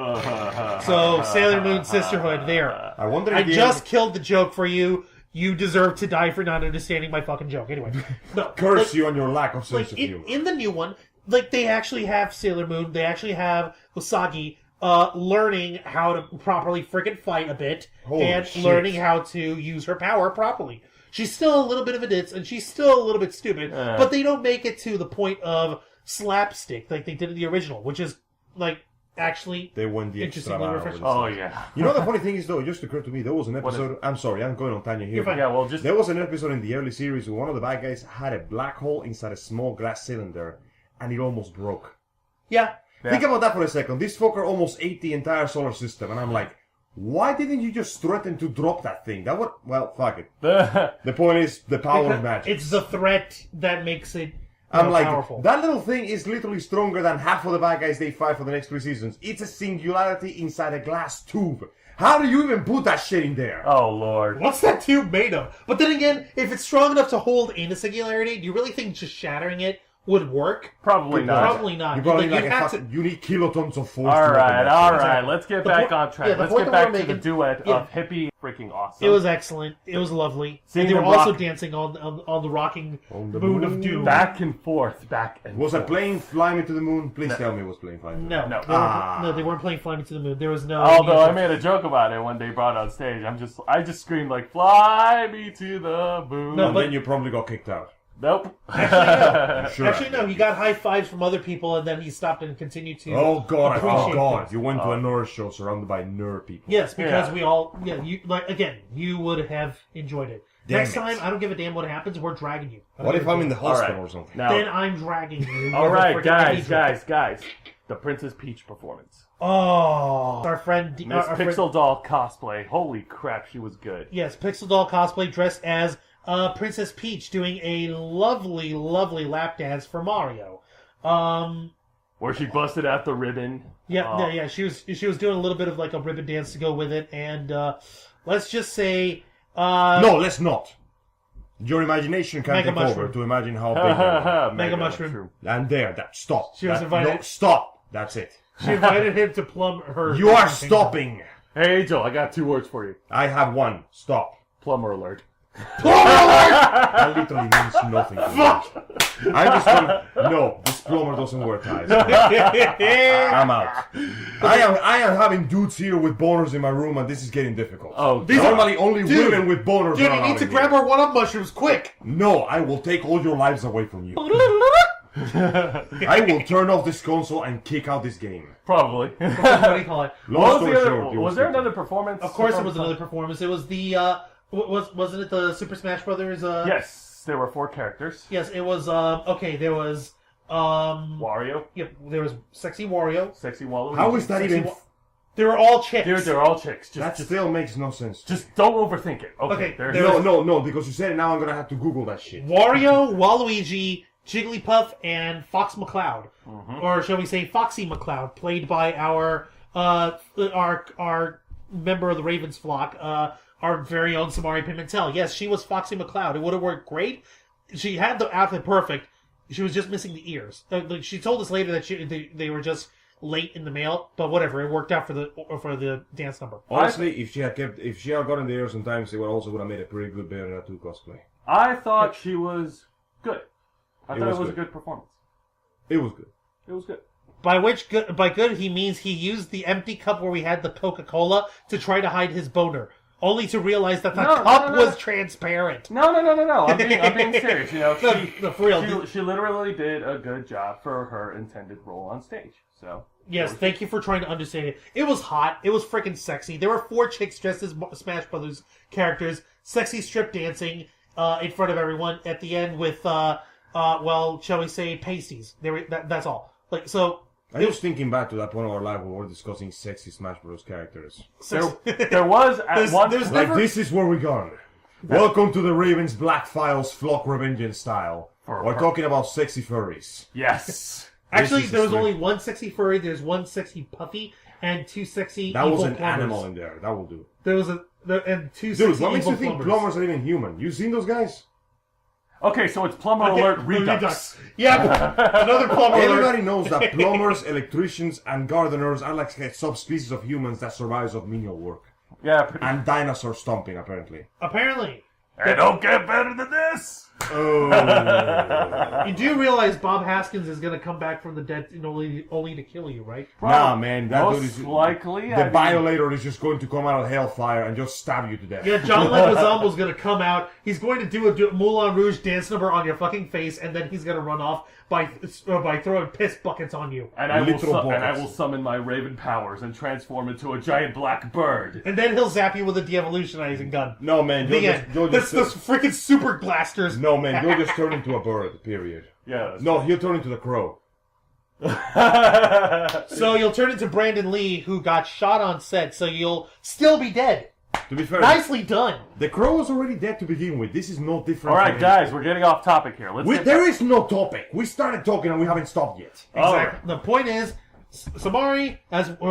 [SPEAKER 4] So Sailor Moon Sisterhood, there.
[SPEAKER 3] I wonder if
[SPEAKER 4] I
[SPEAKER 3] the
[SPEAKER 4] just killed the joke for you. You deserve to die for not understanding my fucking joke. Anyway, no,
[SPEAKER 3] curse you on your lack of sense
[SPEAKER 4] like
[SPEAKER 3] of humor.
[SPEAKER 4] in the new one, like they actually have Sailor Moon. They actually have Usagi learning how to properly freaking fight a bit
[SPEAKER 3] Holy
[SPEAKER 4] and
[SPEAKER 3] shit.
[SPEAKER 4] learning how to use her power properly. She's still a little bit of a ditz, and she's still a little bit stupid, but they don't make it to the point of slapstick like they did in the original, which is like actually
[SPEAKER 3] They went the extra
[SPEAKER 4] interestingly
[SPEAKER 3] mile.
[SPEAKER 4] refreshing.
[SPEAKER 2] Oh yeah.
[SPEAKER 3] You know the funny thing is though, it just occurred to me, there was an episode, I'm sorry, I'm going on tangent here.
[SPEAKER 4] You're fine.
[SPEAKER 2] Yeah. Well, just
[SPEAKER 3] There was an episode in the early series where one of the bad guys had a black hole inside a small glass cylinder, and it almost broke.
[SPEAKER 4] Yeah.
[SPEAKER 3] Think about that for a second. This fucker almost ate the entire solar system, and I'm like, why didn't you just threaten to drop that thing? That would, well, fuck it. The point is, the power of magic.
[SPEAKER 4] It's the threat that makes it
[SPEAKER 3] I'm like,
[SPEAKER 4] powerful.
[SPEAKER 3] that little thing is literally stronger than half of the bad guys they fight for the next 3 seasons. It's a singularity inside a glass tube. How do you even put that shit in there?
[SPEAKER 2] oh Lord.
[SPEAKER 4] What's that tube made of? But then again, if it's strong enough to hold in a singularity, do you really think just shattering it would work?
[SPEAKER 2] Probably not.
[SPEAKER 4] Probably not.
[SPEAKER 3] You probably
[SPEAKER 4] Like,
[SPEAKER 3] need you need kilotons of force.
[SPEAKER 2] All
[SPEAKER 3] to
[SPEAKER 2] right,
[SPEAKER 3] open that
[SPEAKER 2] all
[SPEAKER 3] shit.
[SPEAKER 2] right. Let's get
[SPEAKER 4] The
[SPEAKER 2] back
[SPEAKER 4] point-
[SPEAKER 2] on track.
[SPEAKER 4] yeah, the
[SPEAKER 2] Let's
[SPEAKER 4] point
[SPEAKER 2] get
[SPEAKER 4] that
[SPEAKER 2] back
[SPEAKER 4] we're
[SPEAKER 2] to the
[SPEAKER 4] making-
[SPEAKER 2] duet
[SPEAKER 4] yeah.
[SPEAKER 2] of Hippie freaking awesome.
[SPEAKER 4] It was excellent. It was lovely.
[SPEAKER 2] Seeing
[SPEAKER 4] And they were
[SPEAKER 2] them
[SPEAKER 4] also
[SPEAKER 2] rock-
[SPEAKER 4] dancing on the rocking
[SPEAKER 3] On the
[SPEAKER 4] moon of
[SPEAKER 3] moon.
[SPEAKER 4] doom.
[SPEAKER 2] back and forth, back and
[SPEAKER 3] Was
[SPEAKER 2] forth.
[SPEAKER 3] a plane flying me to the moon? Please tell me it was plane flying me to the moon.
[SPEAKER 4] No,
[SPEAKER 2] No.
[SPEAKER 4] no, they weren't playing Fly Me to the Moon. There was no.
[SPEAKER 2] Although I made a joke about it when they brought it on stage. I just screamed like, "Fly me to the moon!"
[SPEAKER 4] No,
[SPEAKER 3] And
[SPEAKER 4] but-
[SPEAKER 3] then you probably got kicked out.
[SPEAKER 2] Nope.
[SPEAKER 3] Sure.
[SPEAKER 4] Actually, no. He got high fives from other people, and then he stopped and continued to.
[SPEAKER 3] Oh god,
[SPEAKER 4] appreciate things.
[SPEAKER 3] You went to a nerd show surrounded by nerd people.
[SPEAKER 4] Yes, because
[SPEAKER 2] Yeah.
[SPEAKER 4] we all. Yeah, you like again. You would have enjoyed it.
[SPEAKER 3] Damn
[SPEAKER 4] Next
[SPEAKER 3] it.
[SPEAKER 4] time, I don't give a damn what happens. We're dragging you. I don't
[SPEAKER 3] What
[SPEAKER 4] give
[SPEAKER 3] if
[SPEAKER 4] a
[SPEAKER 3] I'm
[SPEAKER 4] damn.
[SPEAKER 3] in the
[SPEAKER 2] All
[SPEAKER 3] hospital
[SPEAKER 2] right.
[SPEAKER 3] or something?
[SPEAKER 4] Then
[SPEAKER 2] Now,
[SPEAKER 4] I'm dragging you.
[SPEAKER 2] all
[SPEAKER 4] with a
[SPEAKER 2] right,
[SPEAKER 4] freaking
[SPEAKER 2] guys. The Princess Peach performance.
[SPEAKER 4] Oh, our friend,
[SPEAKER 2] Miss
[SPEAKER 4] our friend-
[SPEAKER 2] Pixel Doll cosplay. Holy crap, she was good.
[SPEAKER 4] Yes, Pixel Doll cosplay dressed as Princess Peach doing a lovely, lovely lap dance for Mario.
[SPEAKER 2] Where she busted out the ribbon.
[SPEAKER 4] Yeah. She was doing a little bit of like a ribbon dance to go with it, and let's just say,
[SPEAKER 3] No, let's not. Your imagination can
[SPEAKER 4] Mega
[SPEAKER 3] take over
[SPEAKER 4] Mushroom.
[SPEAKER 3] to imagine how big they are.
[SPEAKER 4] Mega Mushroom.
[SPEAKER 3] And there, stop.
[SPEAKER 4] She was
[SPEAKER 3] That-
[SPEAKER 4] invited-
[SPEAKER 3] No, stop. That's it.
[SPEAKER 4] She invited him to plumb her.
[SPEAKER 3] You are stopping.
[SPEAKER 2] Hey, Angel, I got 2 words for you.
[SPEAKER 3] I have one. Stop.
[SPEAKER 2] Plumber alert.
[SPEAKER 3] That literally means nothing to me. I'm just going, no, this plumber doesn't wear ties. I'm out. I am having dudes here with boners in my room, and this is getting difficult.
[SPEAKER 2] Oh,
[SPEAKER 3] Normally only women with boners
[SPEAKER 4] Dude,
[SPEAKER 3] are
[SPEAKER 4] you need
[SPEAKER 3] allowed
[SPEAKER 4] to
[SPEAKER 3] in
[SPEAKER 4] grab
[SPEAKER 3] here.
[SPEAKER 4] our one-up mushrooms, quick!
[SPEAKER 3] No, I will take all your lives away from you. I will turn off this console and kick out this game.
[SPEAKER 2] probably.
[SPEAKER 4] What do you call it?
[SPEAKER 3] Long
[SPEAKER 2] What was
[SPEAKER 3] story
[SPEAKER 2] the other?
[SPEAKER 3] short, it
[SPEAKER 2] Was there
[SPEAKER 3] good.
[SPEAKER 2] another performance?
[SPEAKER 4] Of course there was another performance. It was the, wasn't it the Super Smash Brothers,
[SPEAKER 2] Yes, there were 4 characters.
[SPEAKER 4] Yes, it was, okay, there was,
[SPEAKER 2] Wario,
[SPEAKER 4] yep, there was Sexy Wario.
[SPEAKER 2] Sexy Waluigi.
[SPEAKER 3] How is that
[SPEAKER 4] Sexy
[SPEAKER 3] even...
[SPEAKER 4] They were all chicks.
[SPEAKER 2] Dude, they're all chicks.
[SPEAKER 3] That still makes no sense.
[SPEAKER 2] Just don't overthink it. Okay.
[SPEAKER 4] Okay,
[SPEAKER 2] there's
[SPEAKER 4] there-
[SPEAKER 3] No, because you said it now, I'm gonna have to Google that shit.
[SPEAKER 4] Wario, Waluigi, Jigglypuff, and Fox McCloud. Or shall we say Foxy McCloud, played by our member of the Ravens flock, our very own Samari Pimentel. Yes, she was Foxy McCloud. It would have worked great. She had the outfit perfect. She was just missing the ears. She told us later that they were just late in the mail, but whatever. It worked out for the dance number.
[SPEAKER 3] Honestly, if she had gotten the ears sometimes, it would have made a pretty good Bayonetta 2 cosplay.
[SPEAKER 2] I thought she was good. I thought it was a
[SPEAKER 3] good.
[SPEAKER 2] good performance.
[SPEAKER 3] It was good.
[SPEAKER 2] It was good.
[SPEAKER 4] By good he means he used the empty cup where we had the Coca-Cola to try to hide his boner, only to realize that the cup was transparent.
[SPEAKER 2] No. I'm being serious. You know,
[SPEAKER 4] For real.
[SPEAKER 2] she literally did a good job for her intended role on stage. So
[SPEAKER 4] Yes, thank you for trying to understand it. It was hot. It was freaking sexy. There were 4 chicks dressed as Smash Brothers characters, sexy strip dancing in front of everyone at the end with, well, shall we say, pasties. That's all. Like, so...
[SPEAKER 3] I was thinking back to that point of our life where we were discussing sexy Smash Bros. Characters.
[SPEAKER 2] there was at one.
[SPEAKER 4] there's
[SPEAKER 3] Like,
[SPEAKER 4] never...
[SPEAKER 3] this is where we're going. Welcome to the Ravens Black Files Flock Revengeance style. We're talking about sexy furries.
[SPEAKER 2] Yes.
[SPEAKER 4] Actually,
[SPEAKER 3] This is
[SPEAKER 4] there was
[SPEAKER 3] a
[SPEAKER 4] only 1 sexy furry, there's 1 sexy puffy, and 2 sexy
[SPEAKER 3] That
[SPEAKER 4] evil
[SPEAKER 3] was an
[SPEAKER 4] plumbers.
[SPEAKER 3] animal in there. That will do.
[SPEAKER 4] There was and 2
[SPEAKER 3] Dude,
[SPEAKER 4] sexy
[SPEAKER 3] what makes you
[SPEAKER 4] evil
[SPEAKER 3] think plumbers are even human? You seen those guys?
[SPEAKER 2] Okay, so it's Plumber Alert Redux.
[SPEAKER 4] Yeah, another plumber alert.
[SPEAKER 3] Everybody knows that plumbers, electricians, and gardeners are like subspecies of humans that survives of menial work.
[SPEAKER 2] Yeah.
[SPEAKER 3] And dinosaur stomping, apparently.
[SPEAKER 4] Apparently.
[SPEAKER 2] It don't get better than this.
[SPEAKER 3] Oh.
[SPEAKER 4] You do realize Bob Haskins is going to come back from the dead only to kill you, right?
[SPEAKER 3] Nah, man. That dude
[SPEAKER 2] Most
[SPEAKER 3] is...
[SPEAKER 2] likely.
[SPEAKER 3] The Violator is just going to come out of hellfire and just stab you to death.
[SPEAKER 4] Yeah, John Leguizamo is going to come out. He's going to do a Moulin Rouge dance number on your fucking face, and then he's going to run off by throwing piss buckets on you.
[SPEAKER 2] And I
[SPEAKER 3] Literal buckets.
[SPEAKER 2] will summon my Raven powers and transform into a giant black bird.
[SPEAKER 4] And then he'll zap you with a de-evolutionizing gun.
[SPEAKER 3] No, man.
[SPEAKER 4] The
[SPEAKER 3] You'll
[SPEAKER 4] end.
[SPEAKER 3] just
[SPEAKER 4] That's freaking super blasters.
[SPEAKER 3] No, man. You'll just turn into a bird, period.
[SPEAKER 2] Yeah.
[SPEAKER 3] No, he'll turn into the crow.
[SPEAKER 4] So you'll turn into Brandon Lee, who got shot on set, so you'll still be dead.
[SPEAKER 3] To be fair,
[SPEAKER 4] Nicely done.
[SPEAKER 3] the crow was already dead to begin with. This is no different.
[SPEAKER 2] All right,
[SPEAKER 3] from
[SPEAKER 2] guys, we're getting off topic here. Let's get
[SPEAKER 3] there is no topic. We started talking and we haven't stopped yet.
[SPEAKER 2] All
[SPEAKER 4] Exactly. The point is, Samari,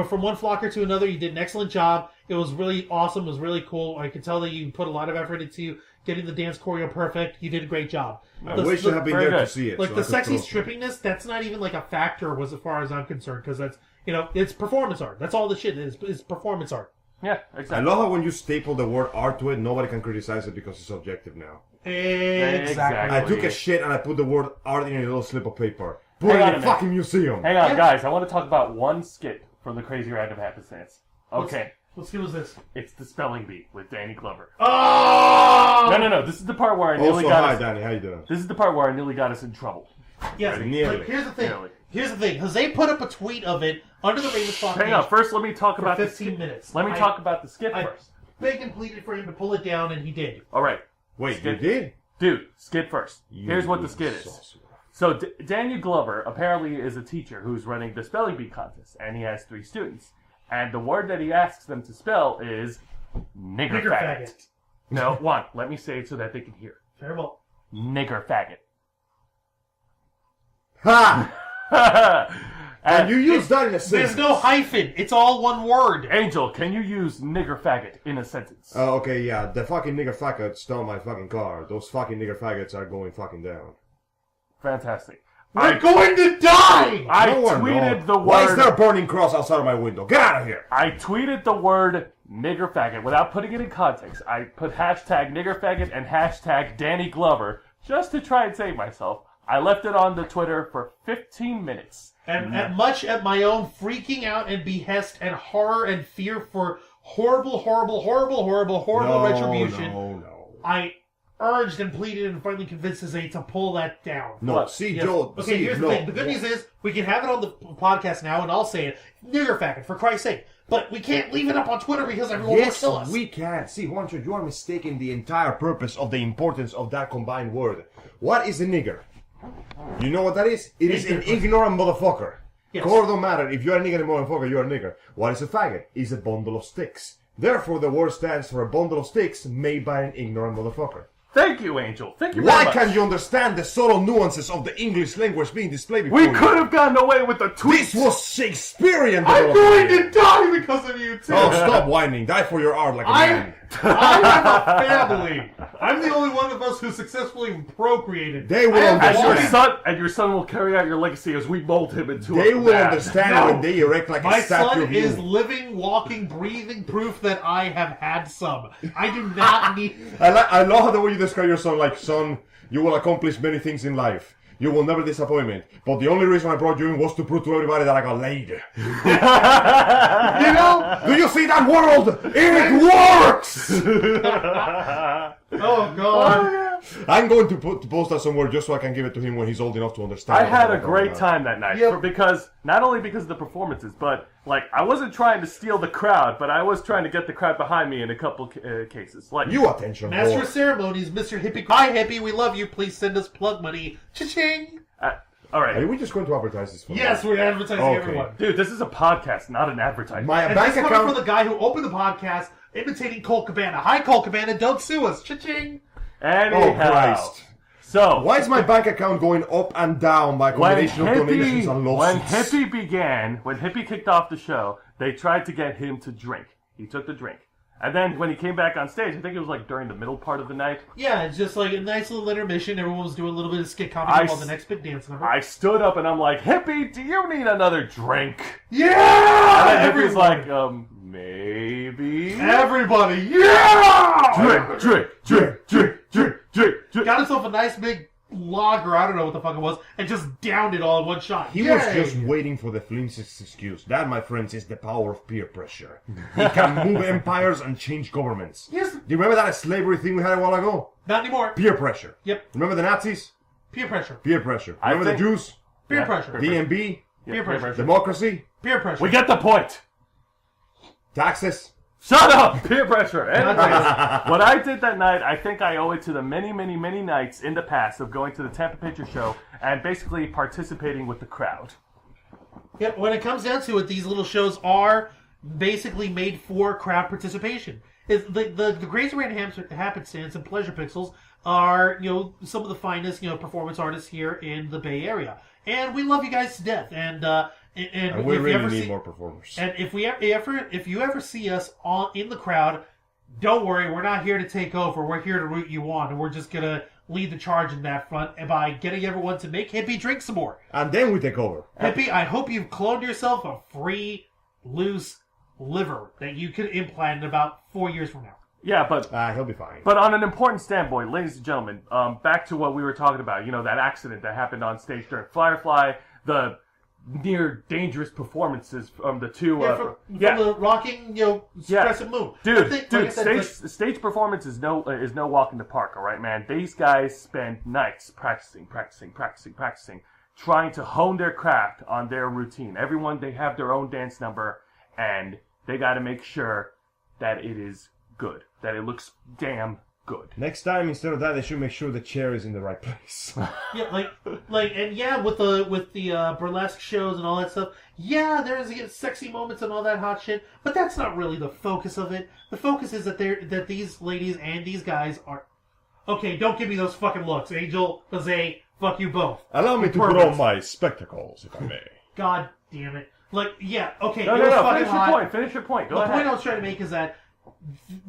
[SPEAKER 4] from one flocker to another, you did an excellent job. It was really awesome. It was really cool. I could tell that you put a lot of effort into getting the dance choreo perfect. You did a great job.
[SPEAKER 3] I wish I had been
[SPEAKER 2] very
[SPEAKER 3] there to
[SPEAKER 2] good.
[SPEAKER 3] see it.
[SPEAKER 4] Like
[SPEAKER 3] so
[SPEAKER 4] the
[SPEAKER 3] I could
[SPEAKER 4] sexy
[SPEAKER 3] throw-
[SPEAKER 4] strippiness, that's not even like a factor as far as I'm concerned, because that's, it's performance art. That's all the shit is. It's performance art.
[SPEAKER 2] Yeah,
[SPEAKER 3] I
[SPEAKER 2] exactly.
[SPEAKER 3] love how when you staple the word art to it, nobody can criticize it because it's objective now.
[SPEAKER 4] Exactly.
[SPEAKER 3] I took a shit and I put the word art in a little slip of paper. Put
[SPEAKER 2] Hang
[SPEAKER 3] it
[SPEAKER 2] on
[SPEAKER 3] in
[SPEAKER 2] a
[SPEAKER 3] a
[SPEAKER 2] minute.
[SPEAKER 3] fucking museum.
[SPEAKER 2] Hang on,
[SPEAKER 4] Yeah.
[SPEAKER 2] guys. I want to talk about one skit from the Crazy Random Happenstance. Okay,
[SPEAKER 4] Let's see what's this.
[SPEAKER 2] it's the spelling bee with Danny Glover.
[SPEAKER 4] Oh!
[SPEAKER 2] No. This is the part where I nearly
[SPEAKER 3] Also,
[SPEAKER 2] got
[SPEAKER 3] hi
[SPEAKER 2] us.
[SPEAKER 3] Danny, how you doing?
[SPEAKER 2] This is the part where I nearly got us in trouble.
[SPEAKER 4] Yes,
[SPEAKER 3] Nearly.
[SPEAKER 4] like, here's the thing.
[SPEAKER 2] Nearly.
[SPEAKER 4] Here's the thing. Jose put up a tweet of it under the Ravens Flock
[SPEAKER 2] Hang on. First, let me talk
[SPEAKER 4] for
[SPEAKER 2] about
[SPEAKER 4] 15
[SPEAKER 2] the skit.
[SPEAKER 4] minutes.
[SPEAKER 2] Let me talk about the skit
[SPEAKER 4] I
[SPEAKER 2] first.
[SPEAKER 4] begged and pleaded for him to pull it down, and he did.
[SPEAKER 2] All right,
[SPEAKER 3] Wait,
[SPEAKER 2] Skip.
[SPEAKER 3] you did?
[SPEAKER 2] dude. Skit first. Here's what the skit is.
[SPEAKER 3] Sauce.
[SPEAKER 2] So Daniel Glover apparently is a teacher who's running the spelling bee contest, and he has 3 students. And the word that he asks them to spell is nigger
[SPEAKER 4] Nigger
[SPEAKER 2] faggot.
[SPEAKER 4] faggot.
[SPEAKER 2] No, Juan, let me say it so that they can hear.
[SPEAKER 4] Very well.
[SPEAKER 2] Nigger faggot.
[SPEAKER 3] Ha! And you use that in a
[SPEAKER 4] There's
[SPEAKER 3] sentence.
[SPEAKER 4] no hyphen. It's all one word.
[SPEAKER 2] Angel, can you use nigger faggot in a sentence?
[SPEAKER 3] Oh, okay, yeah. The fucking nigger faggots stole my fucking car. Those fucking nigger faggots are going fucking down.
[SPEAKER 2] Fantastic.
[SPEAKER 4] We're going to die!
[SPEAKER 2] I
[SPEAKER 3] No, we're
[SPEAKER 2] tweeted
[SPEAKER 3] not.
[SPEAKER 2] the
[SPEAKER 3] Why is
[SPEAKER 2] word.
[SPEAKER 3] there a burning cross outside of my window? Get out of here!
[SPEAKER 2] I tweeted the word nigger faggot. Without putting it in context, I put hashtag nigger faggot and hashtag Danny Glover just to try and save myself. I left it on the Twitter for 15 minutes.
[SPEAKER 4] And much at my own freaking out and behest and horror and fear for horrible retribution, I urged and pleaded and finally convinced his aide to pull that down.
[SPEAKER 3] No, see,
[SPEAKER 4] Yes.
[SPEAKER 3] Joe.
[SPEAKER 4] Okay, here's the thing. The good news is we can have it on the podcast now, and I'll say it. Nigger faggot, for Christ's sake. But we can't leave it up on Twitter because everyone will kill us.
[SPEAKER 3] We can. See, Juancho, you are mistaking the entire purpose of the importance of that combined word. What is a nigger? You know what that is? It is an ignorant motherfucker.
[SPEAKER 4] Yes.
[SPEAKER 3] Color don't matter. If you're an ignorant motherfucker, you're a nigger. What is a faggot? It's a bundle of sticks. Therefore, the word stands for a bundle of sticks made by an ignorant motherfucker.
[SPEAKER 2] Thank you, Angel. Thank you very
[SPEAKER 3] Why
[SPEAKER 2] much.
[SPEAKER 3] can't you understand the subtle nuances of the English language being displayed before you?
[SPEAKER 2] We could have gotten away with the tweet.
[SPEAKER 3] This was Shakespearean
[SPEAKER 4] I'm
[SPEAKER 3] development.
[SPEAKER 4] going to die because of you, too.
[SPEAKER 3] Oh, stop whining. Die for your art like a man.
[SPEAKER 4] I have a family. I'm the only one of us who successfully procreated.
[SPEAKER 3] They will
[SPEAKER 4] I have
[SPEAKER 3] understand.
[SPEAKER 2] And your son will carry out your legacy as we mold him into
[SPEAKER 3] They
[SPEAKER 2] a
[SPEAKER 3] will
[SPEAKER 2] man.
[SPEAKER 3] understand
[SPEAKER 4] No.
[SPEAKER 3] when they erect like
[SPEAKER 4] My
[SPEAKER 3] a statue
[SPEAKER 4] son
[SPEAKER 3] of you.
[SPEAKER 4] is living, walking, breathing proof that I have had some. I do not need...
[SPEAKER 3] I love the way you describe your son. Like, son, you will accomplish many things in life. You will never disappoint me. But the only reason I brought you in was to prove to everybody that I got laid.
[SPEAKER 4] You know?
[SPEAKER 3] Do you see that world? It works!
[SPEAKER 4] Oh, God.
[SPEAKER 3] I'm going to post that somewhere just so I can give it to him when he's old enough to understand.
[SPEAKER 2] I
[SPEAKER 3] what
[SPEAKER 2] had
[SPEAKER 3] I'm
[SPEAKER 2] a
[SPEAKER 3] talking
[SPEAKER 2] great
[SPEAKER 3] about.
[SPEAKER 2] time that night.
[SPEAKER 4] Yep.
[SPEAKER 2] Because, not only because of the performances, but, like, I wasn't trying to steal the crowd, but I was trying to get the crowd behind me in a couple cases. Like,
[SPEAKER 3] You attention,
[SPEAKER 4] Master
[SPEAKER 3] boy.
[SPEAKER 4] of Ceremonies, Mr. Hippie. Hi, Hippie, we love you. Please send us plug money. Cha-ching.
[SPEAKER 2] all right.
[SPEAKER 3] Are we just going to advertise this for
[SPEAKER 4] Yes, we're advertising
[SPEAKER 3] Okay.
[SPEAKER 4] everyone.
[SPEAKER 2] Dude, this is a podcast, not an advertisement.
[SPEAKER 3] My
[SPEAKER 4] And
[SPEAKER 3] bank
[SPEAKER 4] this coming from
[SPEAKER 3] account...
[SPEAKER 4] the guy who opened the podcast imitating Colt Cabana. Hi, Colt Cabana, don't sue us. Cha-ching.
[SPEAKER 2] Anyhow.
[SPEAKER 3] Oh, Christ.
[SPEAKER 2] So,
[SPEAKER 3] Why is my bank account going up and down by a combination of donations and
[SPEAKER 2] when
[SPEAKER 3] losses?
[SPEAKER 2] Hippie kicked off the show, they tried to get him to drink. He took the drink. And then when he came back on stage, I think it was like during the middle part of the night,
[SPEAKER 4] Yeah, it's just like a nice little intermission. Everyone was doing a little bit of skit comedy while the next big dance number.
[SPEAKER 2] I stood up and I'm like, Hippie, do you need another drink?
[SPEAKER 4] Yeah!
[SPEAKER 2] And then Hippie's
[SPEAKER 4] Everyone.
[SPEAKER 2] like, maybe.
[SPEAKER 4] Everybody, yeah!
[SPEAKER 2] Drink.
[SPEAKER 4] Got himself a nice big lager, I don't know what the fuck it was, and just downed it all in one shot.
[SPEAKER 3] He was just waiting for the flimsiest excuse. That, my friends, is the power of peer pressure. He can move empires and change governments.
[SPEAKER 4] Yes.
[SPEAKER 3] Do you remember that slavery thing we had a while ago?
[SPEAKER 4] Not anymore.
[SPEAKER 3] Peer pressure.
[SPEAKER 4] Yep.
[SPEAKER 3] Remember the Nazis?
[SPEAKER 4] Peer pressure.
[SPEAKER 3] Peer pressure.
[SPEAKER 2] I
[SPEAKER 3] Remember the
[SPEAKER 2] think-
[SPEAKER 3] Jews?
[SPEAKER 4] Peer
[SPEAKER 2] Yeah.
[SPEAKER 4] pressure.
[SPEAKER 3] DMB?
[SPEAKER 4] Peer pressure.
[SPEAKER 3] Democracy?
[SPEAKER 4] Peer pressure.
[SPEAKER 2] We get the point.
[SPEAKER 3] Taxes?
[SPEAKER 2] Shut up! Peer pressure. Anyways, what I did that night, I think I owe it to the many nights in the past of going to the Tampa Picture Show and basically participating with the crowd.
[SPEAKER 4] Yeah, when it comes down to it, these little shows are basically made for crowd participation. The Grace Rand Happenstance and Pleasure Pixels are, some of the finest, performance artists here in the Bay Area. And we love you guys to death. And
[SPEAKER 3] And we
[SPEAKER 4] if you
[SPEAKER 3] really
[SPEAKER 4] ever
[SPEAKER 3] need
[SPEAKER 4] see,
[SPEAKER 3] more performers.
[SPEAKER 4] And if you ever see us in the crowd, don't worry, we're not here to take over. We're here to root you on, and we're just gonna lead the charge in that front by getting everyone to make Hippie drink some more.
[SPEAKER 3] And then we take over.
[SPEAKER 4] Hippie, I hope you've cloned yourself a free, loose liver that you can implant in about 4 years from now.
[SPEAKER 2] Yeah, but
[SPEAKER 3] He'll be fine.
[SPEAKER 2] But on an important standpoint, ladies and gentlemen, back to what we were talking about, that accident that happened on stage during Firefly, the near dangerous performances from the two...
[SPEAKER 4] From the rocking, Crescent Moon.
[SPEAKER 2] Dude,
[SPEAKER 4] I think, like I said,
[SPEAKER 2] stage performance is no walk in the park, all right, man? These guys spend nights practicing, trying to hone their craft on their routine. Everyone, they have their own dance number, and they got to make sure that it is good, that it looks damn good.
[SPEAKER 3] Next time, instead of that, they should make sure the chair is in the right place.
[SPEAKER 4] Yeah, with the burlesque shows and all that stuff. Yeah, there's sexy moments and all that hot shit, but that's not really the focus of it. The focus is that these ladies and these guys are. Okay, don't give me those fucking looks, Angel, Jose. Fuck you both.
[SPEAKER 3] Allow me to put on my spectacles, if I may.
[SPEAKER 4] God damn it! Okay,
[SPEAKER 2] No,
[SPEAKER 4] it was fucking
[SPEAKER 2] finish your
[SPEAKER 4] hot.
[SPEAKER 2] point, finish your point. Go
[SPEAKER 4] The
[SPEAKER 2] ahead.
[SPEAKER 4] point I was trying to make is that,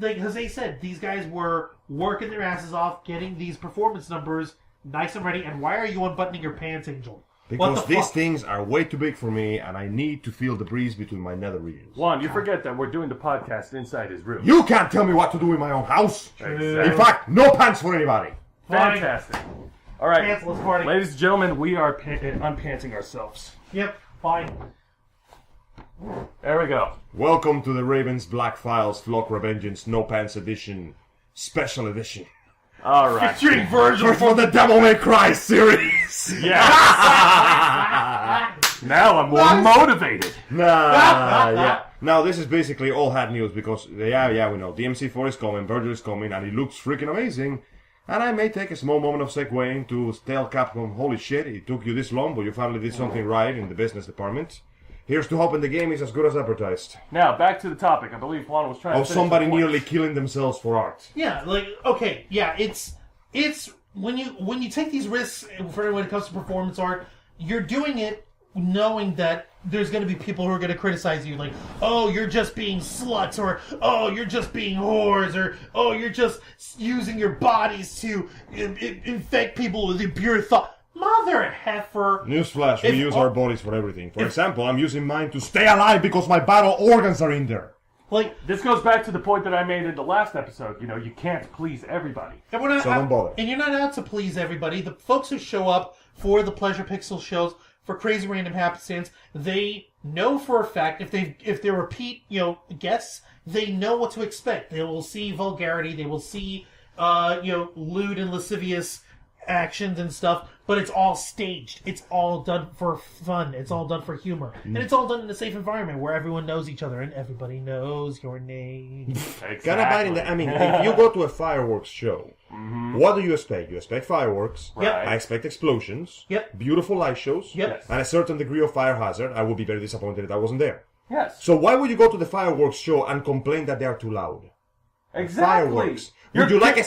[SPEAKER 4] like Jose said, these guys were working their asses off, getting these performance numbers nice and ready. And why are you unbuttoning your pants, Angel?
[SPEAKER 3] Because these things are way too big for me, and I need to feel the breeze between my nether regions.
[SPEAKER 2] Juan, you forget that we're doing the podcast inside his room.
[SPEAKER 3] You can't tell me what to do in my own house.
[SPEAKER 2] Exactly.
[SPEAKER 3] In fact, no pants for anybody.
[SPEAKER 2] Fantastic. All right,
[SPEAKER 4] Pantsless party.
[SPEAKER 2] ladies and gentlemen, we are unpantsing ourselves.
[SPEAKER 4] Yep, fine.
[SPEAKER 2] There we go.
[SPEAKER 3] Welcome to the Ravens Black Files Flock Revengeance No Pants Edition Special Edition.
[SPEAKER 2] All right.
[SPEAKER 4] Featuring Virgil
[SPEAKER 3] For the Devil May Cry series.
[SPEAKER 2] Yes. Now I'm more motivated.
[SPEAKER 3] Yeah. Now this is basically all hat news because we know DMC4 is coming, Virgil is coming, and it looks freaking amazing. And I may take a small moment of segueing to tell Capcom, holy shit, it took you this long, but you finally did something right in the business department. Here's to hoping the game is as good as advertised.
[SPEAKER 2] Now back to the topic. I believe Juan was trying to.
[SPEAKER 3] Of
[SPEAKER 2] finish
[SPEAKER 3] somebody
[SPEAKER 2] the point.
[SPEAKER 3] nearly killing themselves for art.
[SPEAKER 4] Yeah, like okay, yeah, it's when you take these risks when it comes to performance art, you're doing it knowing that there's going to be people who are going to criticize you, like, oh, you're just being sluts, or oh, you're just being whores, or oh, you're just using your bodies to infect people with impure thought. Mother heifer.
[SPEAKER 3] Newsflash, we use our bodies for everything. For example, I'm using mine to stay alive because my vital organs are in there.
[SPEAKER 4] Like,
[SPEAKER 2] This goes back to the point that I made in the last episode. You know, you can't please everybody.
[SPEAKER 4] and we're not
[SPEAKER 3] So don't bother.
[SPEAKER 4] and you're not out to please everybody. The folks who show up for the Pleasure Pixel shows, for Crazy Random Happenstance, they know for a fact if they're repeat, guests, they know what to expect. They will see vulgarity, they will see lewd and lascivious actions and stuff, but it's all staged. It's all done for fun. It's all done for humor. And it's all done in a safe environment where everyone knows each other and everybody knows your name.
[SPEAKER 2] Exactly.
[SPEAKER 3] Kind of biting the. I mean, if you go to a fireworks show, what do you expect? You expect fireworks.
[SPEAKER 4] Yep.
[SPEAKER 3] I expect explosions.
[SPEAKER 4] Yep.
[SPEAKER 3] Beautiful light shows.
[SPEAKER 4] Yep.
[SPEAKER 2] Yes.
[SPEAKER 3] And a certain degree of fire hazard. I would be very disappointed if I wasn't there.
[SPEAKER 2] Yes.
[SPEAKER 3] So why would you go to the fireworks show and complain that they are too loud?
[SPEAKER 2] Exactly.
[SPEAKER 3] Fireworks. Would you like a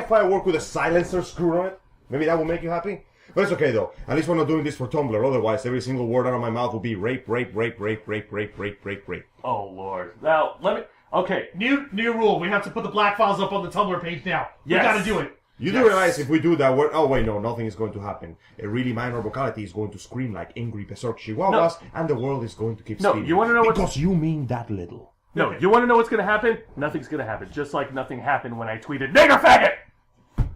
[SPEAKER 3] firework with a silencer screwed on it? Maybe that will make you happy. But it's okay though. At least we're not doing this for Tumblr. Otherwise, every single word out of my mouth will be rape, rape, rape, rape, rape, rape, rape, rape, rape.
[SPEAKER 2] Oh Lord. Now let me. Okay.
[SPEAKER 4] New rule. We have to put the black files up on the Tumblr page now.
[SPEAKER 2] Yes.
[SPEAKER 4] We gotta do it.
[SPEAKER 3] You do realize if we do that, oh wait, no, nothing is going to happen. A really minor vocality is going to scream like angry berserk chihuahuas, and the world is going to keep
[SPEAKER 2] No,
[SPEAKER 3] spinning.
[SPEAKER 2] you wanna know what-
[SPEAKER 3] Because you mean that little.
[SPEAKER 2] No, you want to know what's going to happen? Nothing's going to happen. Just like nothing happened when I tweeted "nigger faggot."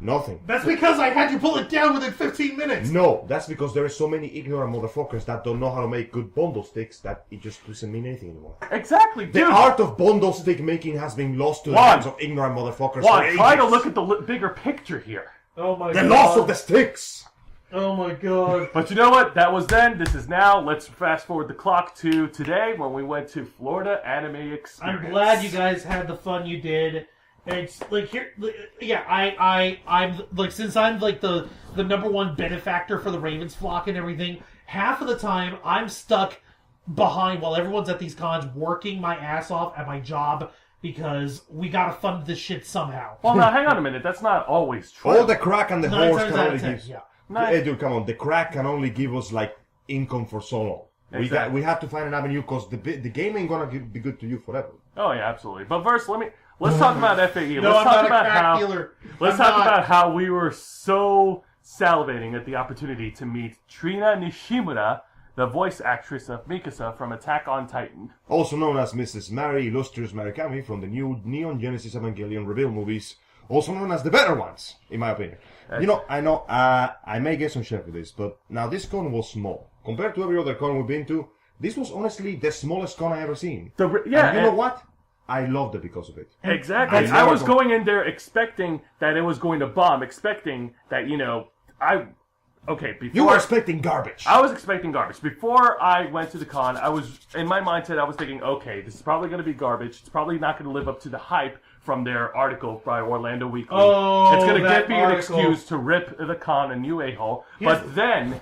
[SPEAKER 3] Nothing.
[SPEAKER 4] That's because I had you pull it down within 15 minutes.
[SPEAKER 3] No, that's because there are so many ignorant motherfuckers that don't know how to make good bundle sticks that it just doesn't mean anything anymore.
[SPEAKER 2] Exactly,
[SPEAKER 3] The
[SPEAKER 2] dude.
[SPEAKER 3] art of bundle stick making has been lost to the
[SPEAKER 2] Juan.
[SPEAKER 3] hands of ignorant motherfuckers
[SPEAKER 2] Juan,
[SPEAKER 3] for ages.
[SPEAKER 2] try to look at the bigger picture here.
[SPEAKER 4] Oh my
[SPEAKER 3] The
[SPEAKER 4] god.
[SPEAKER 3] loss of the sticks!
[SPEAKER 4] Oh my god.
[SPEAKER 2] But you know what? That was then. This is now. Let's fast forward the clock to today when we went to Florida Anime Experience.
[SPEAKER 4] I'm glad you guys had the fun you did. And it's like here, yeah. I'm like, since I'm like the number one benefactor for the Ravens flock and everything. Half of the time I'm stuck behind while everyone's at these cons working my ass off at my job because we gotta fund this shit somehow.
[SPEAKER 2] Well, now hang on a minute. That's not always true.
[SPEAKER 3] All the crack and the
[SPEAKER 4] 9
[SPEAKER 3] horse
[SPEAKER 4] times
[SPEAKER 3] can
[SPEAKER 4] out
[SPEAKER 3] only
[SPEAKER 4] of 10,
[SPEAKER 3] give...
[SPEAKER 4] yeah.
[SPEAKER 3] Hey dude, come on. The crack can only give us like income for so long.
[SPEAKER 2] Exactly.
[SPEAKER 3] We have to find an avenue because the game ain't gonna be good to you forever.
[SPEAKER 2] Oh yeah, absolutely. But first, let's talk about FAE.
[SPEAKER 4] No,
[SPEAKER 2] let's
[SPEAKER 4] I'm
[SPEAKER 2] talk
[SPEAKER 4] not a
[SPEAKER 2] about
[SPEAKER 4] crack
[SPEAKER 2] how
[SPEAKER 4] dealer.
[SPEAKER 2] let's
[SPEAKER 4] I'm
[SPEAKER 2] talk
[SPEAKER 4] not.
[SPEAKER 2] about how we were so salivating at the opportunity to meet Trina Nishimura, the voice actress of Mikasa from Attack on Titan.
[SPEAKER 3] Also known as Mrs. Mary Illustrious Marikami from the new Neon Genesis Evangelion Reveal movies. Also known as the better ones, in my opinion. I may get some shit for this, but now this con was small. Compared to every other con we've been to, this was honestly the smallest con I ever seen. And you know what? I loved it because of it.
[SPEAKER 2] Exactly. I was going in there expecting that it was going to bomb, expecting that, before
[SPEAKER 3] You were expecting garbage.
[SPEAKER 2] I was expecting garbage. Before I went to the con, I was, in my mindset, I was thinking, okay, this is probably going to be garbage. It's probably not going to live up to the hype from their article by Orlando Weekly.
[SPEAKER 4] Oh,
[SPEAKER 2] it's going to
[SPEAKER 4] that
[SPEAKER 2] get me an
[SPEAKER 4] article.
[SPEAKER 2] excuse to rip the con a new a-hole. But then,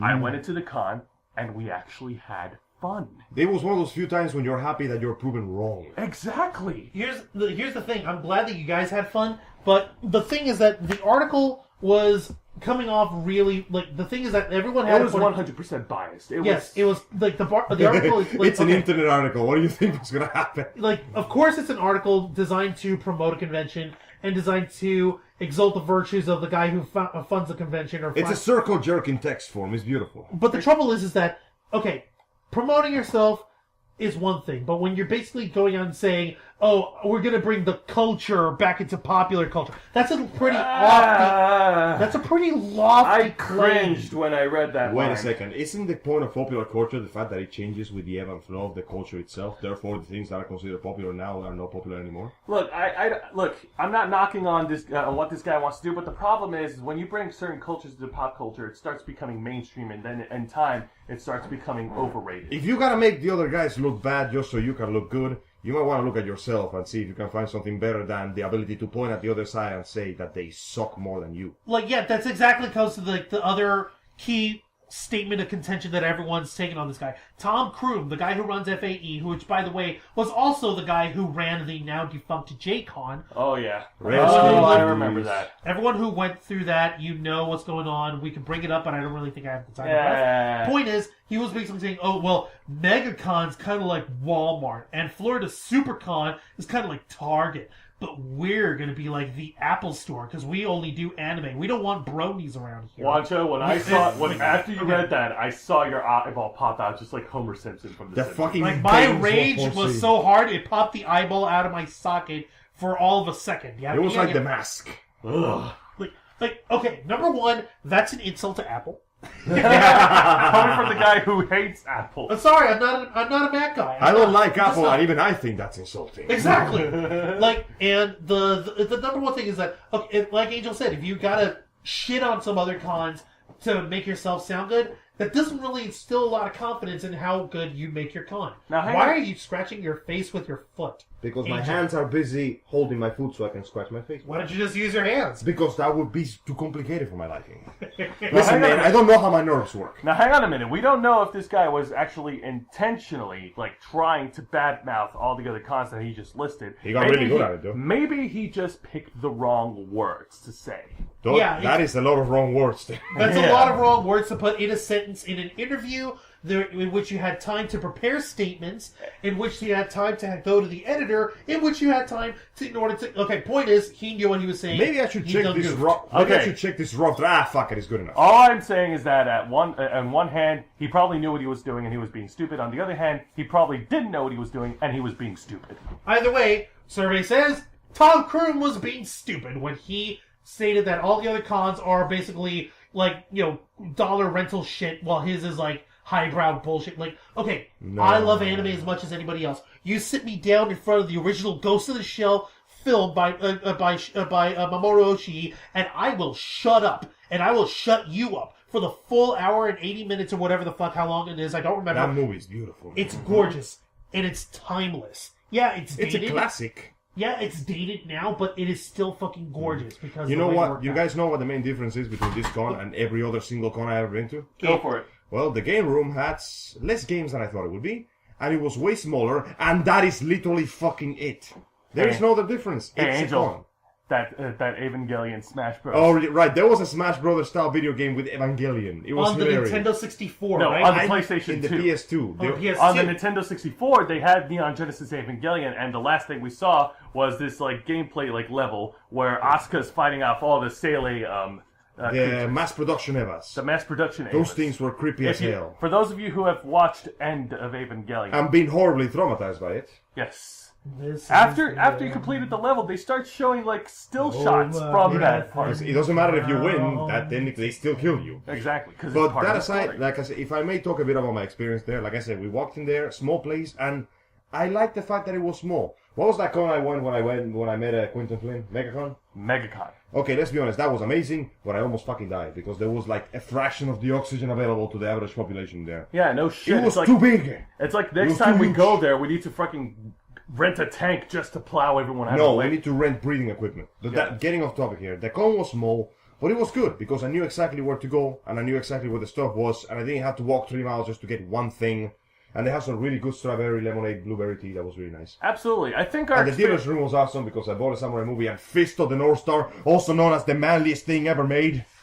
[SPEAKER 2] I went into the con, and we actually had fun.
[SPEAKER 3] It was one of those few times when you're happy that you're proven wrong.
[SPEAKER 2] Exactly.
[SPEAKER 4] Here's the thing. I'm glad that you guys had fun, but the thing is that the article was coming off really the thing is that everyone had
[SPEAKER 2] It was 100% biased. It
[SPEAKER 4] was like the article is like,
[SPEAKER 3] It's an internet article. What do you think was going to happen?
[SPEAKER 4] like, of course it's an article designed to promote a convention and designed to exalt the virtues of the guy who funds the convention. Or
[SPEAKER 3] It's a circle jerk in text form. It's beautiful.
[SPEAKER 4] But the trouble is that, okay, promoting yourself is one thing, but when you're basically going on saying, "Oh, we're going to bring the culture back into popular culture," that's a pretty lofty. That's a pretty lofty.
[SPEAKER 2] I cringed when I read that.
[SPEAKER 3] Wait
[SPEAKER 2] line.
[SPEAKER 3] a second. Isn't the point of popular culture the fact that it changes with the ebb and flow of the culture itself? Therefore, the things that are considered popular now are not popular anymore.
[SPEAKER 2] Look, look. I'm not knocking on this on what this guy wants to do, but the problem is when you bring certain cultures to pop culture, it starts becoming mainstream, and then in time, it starts becoming overrated.
[SPEAKER 3] If you gotta make the other guys look bad just so you can look good, you might want to look at yourself and see if you can find something better than the ability to point at the other side and say that they suck more than you.
[SPEAKER 4] Like, yeah, that's exactly close to the other key statement of contention that everyone's taken on this guy. Tom Crume, the guy who runs FAE, which, by the way, was also the guy who ran the now defunct JCon.
[SPEAKER 2] Oh, yeah.
[SPEAKER 3] Rest
[SPEAKER 2] Oh,
[SPEAKER 3] in
[SPEAKER 2] I
[SPEAKER 3] peace.
[SPEAKER 2] remember that.
[SPEAKER 4] Everyone who went through that, you know what's going on. We can bring it up, but I don't really think I have the time.
[SPEAKER 2] Yeah.
[SPEAKER 4] Point is, he was basically saying, oh, well, MegaCon's kind of like Walmart, and Florida SuperCon is kind of like Target. But we're going to be like the Apple Store, because we only do anime. We don't want bronies around here.
[SPEAKER 2] Wancho, after you read that, I saw your eyeball pop out just like Homer Simpson from The Simpsons.
[SPEAKER 3] fucking
[SPEAKER 4] Like, my
[SPEAKER 3] games
[SPEAKER 4] rage
[SPEAKER 3] were
[SPEAKER 4] was
[SPEAKER 3] foreseen.
[SPEAKER 4] so hard, it popped the eyeball out of my socket for all of a second.
[SPEAKER 3] It was like The Mask.
[SPEAKER 2] Ugh.
[SPEAKER 4] Like, okay, number one, that's an insult to Apple.
[SPEAKER 2] Coming from the guy who hates Apple.
[SPEAKER 4] I'm sorry, I'm not a Mac guy.
[SPEAKER 3] I don't like
[SPEAKER 4] I'm just
[SPEAKER 3] Apple,
[SPEAKER 4] not.
[SPEAKER 3] and even I think that's insulting.
[SPEAKER 4] Exactly. Like, and the number one thing is that, okay, like Angel said, if you gotta shit on some other cons to make yourself sound good, that doesn't really instill a lot of confidence in how good you make your con.
[SPEAKER 2] Now, hang
[SPEAKER 4] Why
[SPEAKER 2] on.
[SPEAKER 4] are you scratching your face with your foot?
[SPEAKER 3] Because my
[SPEAKER 4] Angel.
[SPEAKER 3] hands are busy holding my food so I can scratch my face.
[SPEAKER 4] Why don't you just use your hands?
[SPEAKER 3] Because that would be too complicated for my liking.
[SPEAKER 2] Hang
[SPEAKER 3] Listen,
[SPEAKER 2] on a
[SPEAKER 3] man,
[SPEAKER 2] minute.
[SPEAKER 3] I don't know how my nerves work.
[SPEAKER 2] Now, hang on a minute. We don't know if this guy was actually intentionally, like, trying to badmouth all the other cons that he just listed.
[SPEAKER 3] He got really good at it, though.
[SPEAKER 2] Maybe he just picked the wrong words to say.
[SPEAKER 4] Yeah,
[SPEAKER 3] That is a lot of wrong words there.
[SPEAKER 4] That's
[SPEAKER 2] Yeah.
[SPEAKER 4] a lot of wrong words to put in a sentence in an interview in which you had time to prepare statements, in which you had time to go to the editor, in which you had time to, in order to... Okay, point is, he knew what he was saying.
[SPEAKER 3] Maybe I should
[SPEAKER 4] He
[SPEAKER 3] check
[SPEAKER 4] done
[SPEAKER 3] this
[SPEAKER 4] goofed.
[SPEAKER 3] rough. Maybe I
[SPEAKER 2] Okay.
[SPEAKER 3] should check this rough. Fuck it, it's good enough.
[SPEAKER 2] All I'm saying is that on one hand, he probably knew what he was doing and he was being stupid. On the other hand, he probably didn't know what he was doing and he was being stupid.
[SPEAKER 4] Either way, survey says, Tom Crume was being stupid when he stated that all the other cons are basically, like, you know, dollar rental shit, while his is, like, highbrow bullshit. Like, okay,
[SPEAKER 3] No.
[SPEAKER 4] I love anime as much as anybody else. You sit me down in front of the original Ghost of the Shell film by Mamoru Oshii, and I will shut up, and I will shut you up for the full hour and 80 minutes or whatever the fuck how long it is. I don't remember.
[SPEAKER 3] That movie is beautiful.
[SPEAKER 4] It's gorgeous, and it's timeless. Yeah, it's
[SPEAKER 3] It's
[SPEAKER 4] dated.
[SPEAKER 3] a classic.
[SPEAKER 4] Yeah, it's dated now, but it is still fucking gorgeous because
[SPEAKER 3] You
[SPEAKER 4] of the
[SPEAKER 3] know
[SPEAKER 4] way it
[SPEAKER 3] what?
[SPEAKER 4] worked
[SPEAKER 3] You
[SPEAKER 4] out.
[SPEAKER 3] guys know what the main difference is between this con and every other single con I ever been to?
[SPEAKER 2] Go for it.
[SPEAKER 3] Well, the game room had less games than I thought it would be, and it was way smaller, and that is literally fucking it. There is
[SPEAKER 2] Hey.
[SPEAKER 3] no other difference.
[SPEAKER 2] Hey,
[SPEAKER 3] It's a
[SPEAKER 2] Angel.
[SPEAKER 3] con.
[SPEAKER 2] That Evangelion Smash Bros.
[SPEAKER 3] Oh, right. There was a Smash Brothers style video game with Evangelion. It was
[SPEAKER 4] on the
[SPEAKER 3] hilarious.
[SPEAKER 4] Nintendo 64,
[SPEAKER 2] No,
[SPEAKER 4] right?
[SPEAKER 2] on the
[SPEAKER 3] I-
[SPEAKER 2] PlayStation
[SPEAKER 3] in the
[SPEAKER 2] 2.
[SPEAKER 3] PS2.
[SPEAKER 4] On the PS2.
[SPEAKER 2] On the Nintendo 64, they had Neon Genesis Evangelion, and the last thing we saw was this like gameplay like level where Asuka's fighting off all the Seele
[SPEAKER 3] The
[SPEAKER 2] creatures.
[SPEAKER 3] mass production Evas.
[SPEAKER 2] The mass production.
[SPEAKER 3] Those
[SPEAKER 2] Avas.
[SPEAKER 3] things were creepy as
[SPEAKER 2] If you-
[SPEAKER 3] hell.
[SPEAKER 2] For those of you who have watched End of Evangelion,
[SPEAKER 3] I'm being horribly traumatized by it.
[SPEAKER 2] yes.
[SPEAKER 4] This is
[SPEAKER 2] After
[SPEAKER 4] the
[SPEAKER 2] you completed the level, they start showing like still shots from
[SPEAKER 3] Yeah.
[SPEAKER 2] that part.
[SPEAKER 3] It doesn't matter if you win, that then they still kill you.
[SPEAKER 2] Exactly, because it's
[SPEAKER 3] But
[SPEAKER 2] part
[SPEAKER 3] that
[SPEAKER 2] of the
[SPEAKER 3] aside,
[SPEAKER 2] story.
[SPEAKER 3] like I said, if I may talk a bit about my experience there, like I said, we walked in there, small place, and I liked the fact that it was small. What was that con I went when I met Quentin Flynn? MegaCon?
[SPEAKER 2] MegaCon.
[SPEAKER 3] Okay, let's be honest, that was amazing, but I almost fucking died because there was like a fraction of the oxygen available to the average population there.
[SPEAKER 2] Yeah, no shit.
[SPEAKER 3] It was
[SPEAKER 2] it's like
[SPEAKER 3] too big.
[SPEAKER 2] it's like
[SPEAKER 3] It
[SPEAKER 2] next
[SPEAKER 3] was
[SPEAKER 2] time
[SPEAKER 3] too
[SPEAKER 2] we
[SPEAKER 3] huge.
[SPEAKER 2] go there, we need to fucking rent a tank just to plow everyone out of
[SPEAKER 3] No,
[SPEAKER 2] the
[SPEAKER 3] we
[SPEAKER 2] way.
[SPEAKER 3] need to rent breathing equipment. Getting off topic here, the con was small, but it was good because I knew exactly where to go and I knew exactly where the stuff was, and I didn't have to walk 3 miles just to get one thing. And they have some really good strawberry lemonade, blueberry tea. That was really nice.
[SPEAKER 2] Absolutely, I think our
[SPEAKER 3] And the
[SPEAKER 2] experience.
[SPEAKER 3] dealer's room was awesome because I bought a samurai movie and Fist of the North Star, also known as the manliest thing ever made.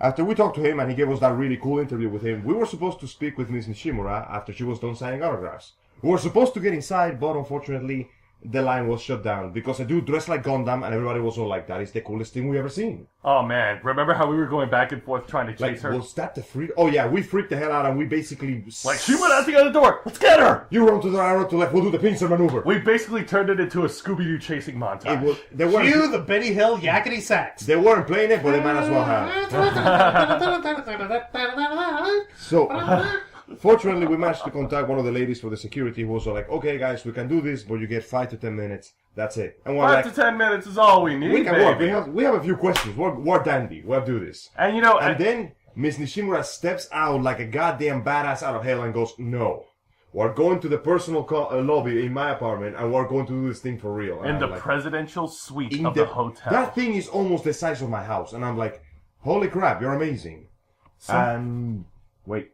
[SPEAKER 3] After we talked to him and he gave us that really cool interview with him, we were supposed to speak with Miss Nishimura after she was done signing autographs. We were supposed to get inside, but unfortunately, the line was shut down because a dude dressed like Gundam and everybody was all like, that is the coolest thing we've ever seen.
[SPEAKER 2] Oh man, remember how we were going back and forth trying to chase her?
[SPEAKER 3] Was that the freak? Oh yeah, we freaked the hell out and we basically...
[SPEAKER 2] Like, she went out the other door! Let's get her!
[SPEAKER 3] You run to the right, I run to the left, we'll do the pincer maneuver.
[SPEAKER 2] We basically turned it into a Scooby-Doo chasing montage.
[SPEAKER 4] Cue the Benny Hill yakety sax.
[SPEAKER 3] They weren't playing it, but they might as well have. So... Fortunately, we managed to contact one of the ladies for the security who was like, okay, guys, we can do this, but you get 5 to 10 minutes. That's it. And we're
[SPEAKER 2] 5 to 10 minutes is all we need,
[SPEAKER 3] we can
[SPEAKER 2] baby.
[SPEAKER 3] work. We have a few questions. We're dandy. We'll do this.
[SPEAKER 2] And you know...
[SPEAKER 3] And then Miss Nishimura steps out like a goddamn badass out of hell and goes, no. We're going to the personal lobby in my apartment and we're going to do this thing for real. And
[SPEAKER 2] in the presidential suite of the hotel.
[SPEAKER 3] That thing is almost the size of my house. And I'm like, holy crap, you're amazing. And... Wait.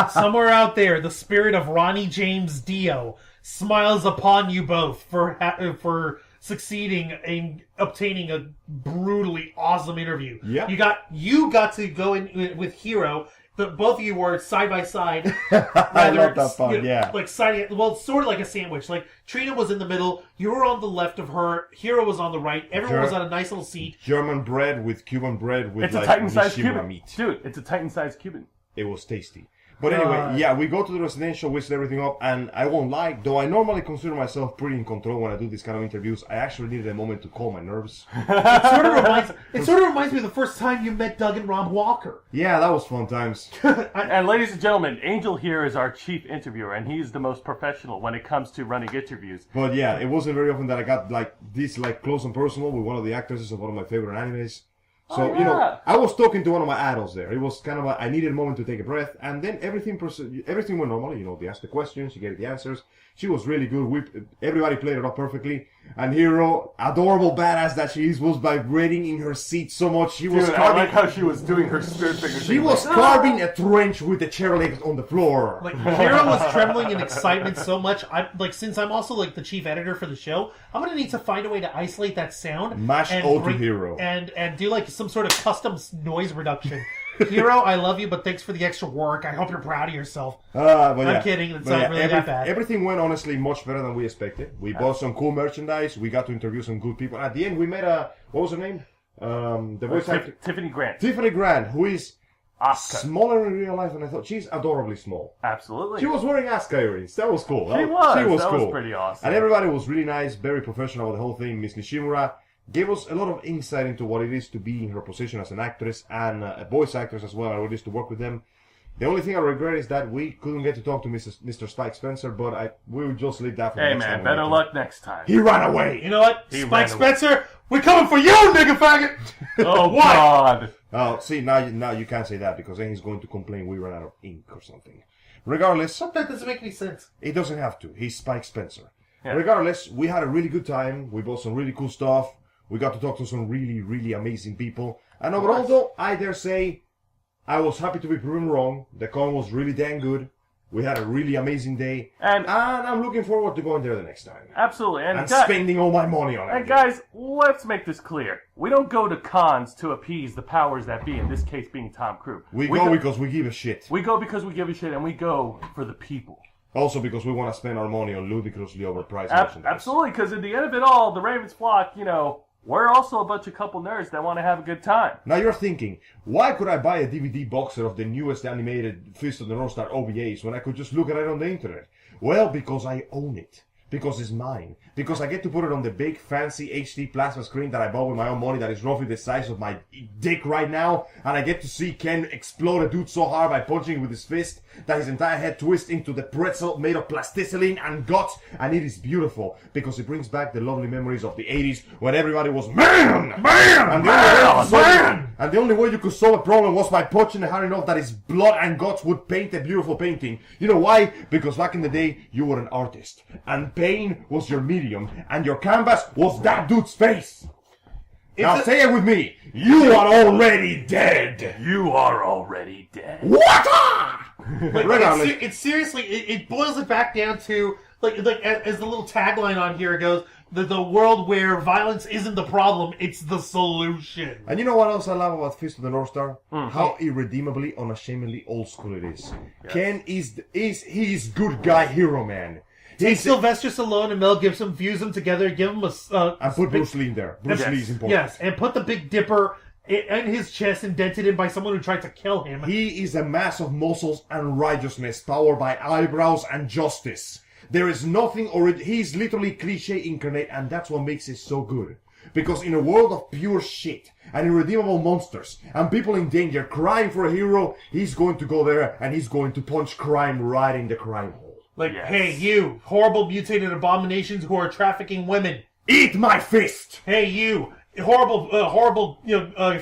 [SPEAKER 4] Somewhere out there, the spirit of Ronnie James Dio smiles upon you both for succeeding in obtaining a brutally awesome interview.
[SPEAKER 3] Yeah.
[SPEAKER 4] You got to go in with Hero. Both of you were side by side.
[SPEAKER 3] I love that part. Yeah.
[SPEAKER 4] Like sort of like a sandwich. Like Trina was in the middle. You were on the left of her. Hero was on the right. Everyone was on a nice little seat.
[SPEAKER 3] German bread with Cuban bread with
[SPEAKER 2] it's
[SPEAKER 3] like
[SPEAKER 2] a Titan-sized
[SPEAKER 3] Nishimura
[SPEAKER 2] Cuban
[SPEAKER 3] meat.
[SPEAKER 2] Dude, it's a Titan-sized Cuban.
[SPEAKER 3] It was tasty. But anyway, yeah, we go to the residential, whistle everything up, and I won't lie, though I normally consider myself pretty in control when I do these kind of interviews, I actually needed a moment to calm my nerves.
[SPEAKER 4] It sort of reminds me of the first time you met Doug and Rob Walker.
[SPEAKER 3] Yeah, that was fun times.
[SPEAKER 2] And ladies and gentlemen, Angel here is our chief interviewer, and he's the most professional when it comes to running interviews.
[SPEAKER 3] But yeah, it wasn't very often that I got like this like close and personal with one of the actresses of one of my favorite animes. So, you know, I was talking to one of my idols there. It was kind of I needed a moment to take a breath, and then everything went normally. You know, they asked the questions, she gave the answers. She was really good. Everybody played it up perfectly. And Hero, adorable badass that she is, was vibrating in her seat so much. She was
[SPEAKER 2] I like how she was doing her spirit fingers.
[SPEAKER 3] She was carving a trench with the chair legs on the floor.
[SPEAKER 4] Like Hero was trembling in excitement so much. Since I'm also like the chief editor for the show, I'm gonna need to find a way to isolate that sound.
[SPEAKER 3] Mash O to Hero
[SPEAKER 4] and do like some sort of custom noise reduction. Hero, I love you, but thanks for the extra work. I hope you're proud of yourself. I'm kidding. It's not really that bad.
[SPEAKER 3] Everything went honestly much better than we expected. We bought some cool merchandise. We got to interview some good people. At the end, we met what was her name? The voice actor
[SPEAKER 2] Tiffany Grant.
[SPEAKER 3] Tiffany Grant, who is
[SPEAKER 2] Asuka.
[SPEAKER 3] Smaller in real life than I thought. She's adorably small.
[SPEAKER 2] Absolutely.
[SPEAKER 3] She was wearing Asuka earrings. That was cool.
[SPEAKER 2] She was
[SPEAKER 3] cool.
[SPEAKER 2] Was pretty awesome.
[SPEAKER 3] And everybody was really nice, very professional with the whole thing. Miss Nishimura gave us a lot of insight into what it is to be in her position as an actress and a voice actress as well, and what it is to work with them. The only thing I regret is that we couldn't get to talk to Mr. Spike Spencer, but we will just leave that for next time.
[SPEAKER 2] Hey man, better luck next time.
[SPEAKER 3] He ran away!
[SPEAKER 4] You know what? Spike Spencer, we're coming for you, nigga faggot!
[SPEAKER 2] Oh, God!
[SPEAKER 3] Oh, see, now you can't say that, because then he's going to complain we ran out of ink or something. Regardless...
[SPEAKER 4] That doesn't make any sense.
[SPEAKER 3] It doesn't have to. He's Spike Spencer.
[SPEAKER 2] Yeah.
[SPEAKER 3] Regardless, we had a really good time. We bought some really cool stuff. We got to talk to some really, really amazing people. And overall, though, I dare say, I was happy to be proven wrong. The con was really dang good. We had a really amazing day. And I'm looking forward to going there the next time.
[SPEAKER 2] Absolutely.
[SPEAKER 3] And spending all my money on it.
[SPEAKER 2] And guys, let's make this clear. We don't go to cons to appease the powers that be, in this case being Tom Cruise.
[SPEAKER 3] We go because we give a shit.
[SPEAKER 2] We go because we give a shit, and we go for the people.
[SPEAKER 3] Also because we want to spend our money on ludicrously overpriced merchandise.
[SPEAKER 2] Absolutely, because at the end of it all, the Ravens flock, you know... We're also a bunch of couple nerds that want to have a good time.
[SPEAKER 3] Now you're thinking, why could I buy a DVD box set of the newest animated Fist of the North Star OVAs when I could just look at it on the internet? Well, because I own it. Because it's mine. Because I get to put it on the big, fancy HD plasma screen that I bought with my own money that is roughly the size of my dick right now. And I get to see Ken explode a dude so hard by punching with his fist that his entire head twists into the pretzel made of plasticine and guts. And it is beautiful because it brings back the lovely memories of the 80s when everybody was man! And the only way you could solve a problem was by punching hard enough that his blood and guts would paint a beautiful painting. You know why? Because back in the day, you were an artist. And pain was your medium, and your canvas was that dude's face. Now say it with me. You are already dead.
[SPEAKER 2] You are already dead.
[SPEAKER 3] What? Regardless.
[SPEAKER 4] It's seriously, it boils it back down to, like as the little tagline on here goes, the world where violence isn't the problem, it's the solution.
[SPEAKER 3] And you know what else I love about Fist of the North Star? How irredeemably, unashamedly old school it is. Yes. Ken he's good guy hero man.
[SPEAKER 4] Take Sylvester Stallone and Mel Gibson, fuse them together, give them
[SPEAKER 3] and put Bruce Lee in there. Bruce Lee's important.
[SPEAKER 4] Yes, and put the Big Dipper in his chest, indented in by someone who tried to kill him.
[SPEAKER 3] He is a mass of muscles and righteousness, powered by eyebrows and justice. There is nothing, he's literally cliche incarnate, and that's what makes it so good. Because in a world of pure shit, and irredeemable monsters, and people in danger crying for a hero, he's going to go there, and he's going to punch crime right in the crime hole.
[SPEAKER 4] Like, hey, you, horrible mutated abominations who are trafficking women.
[SPEAKER 3] Eat my fist!
[SPEAKER 4] Hey, you, horrible,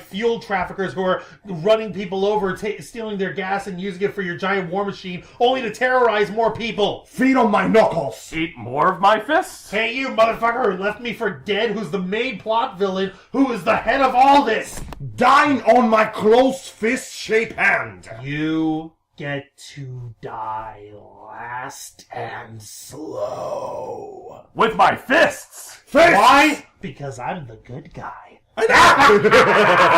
[SPEAKER 4] fuel traffickers who are running people over, stealing their gas and using it for your giant war machine, only to terrorize more people.
[SPEAKER 3] Feed on my knuckles.
[SPEAKER 2] Eat more of my fists.
[SPEAKER 4] Hey, you motherfucker who left me for dead, who's the main plot villain, who is the head of all this.
[SPEAKER 3] Dine on my closed fist-shaped hand.
[SPEAKER 4] You get to die last and slow.
[SPEAKER 2] With my fists.
[SPEAKER 4] Why? Because I'm the good guy.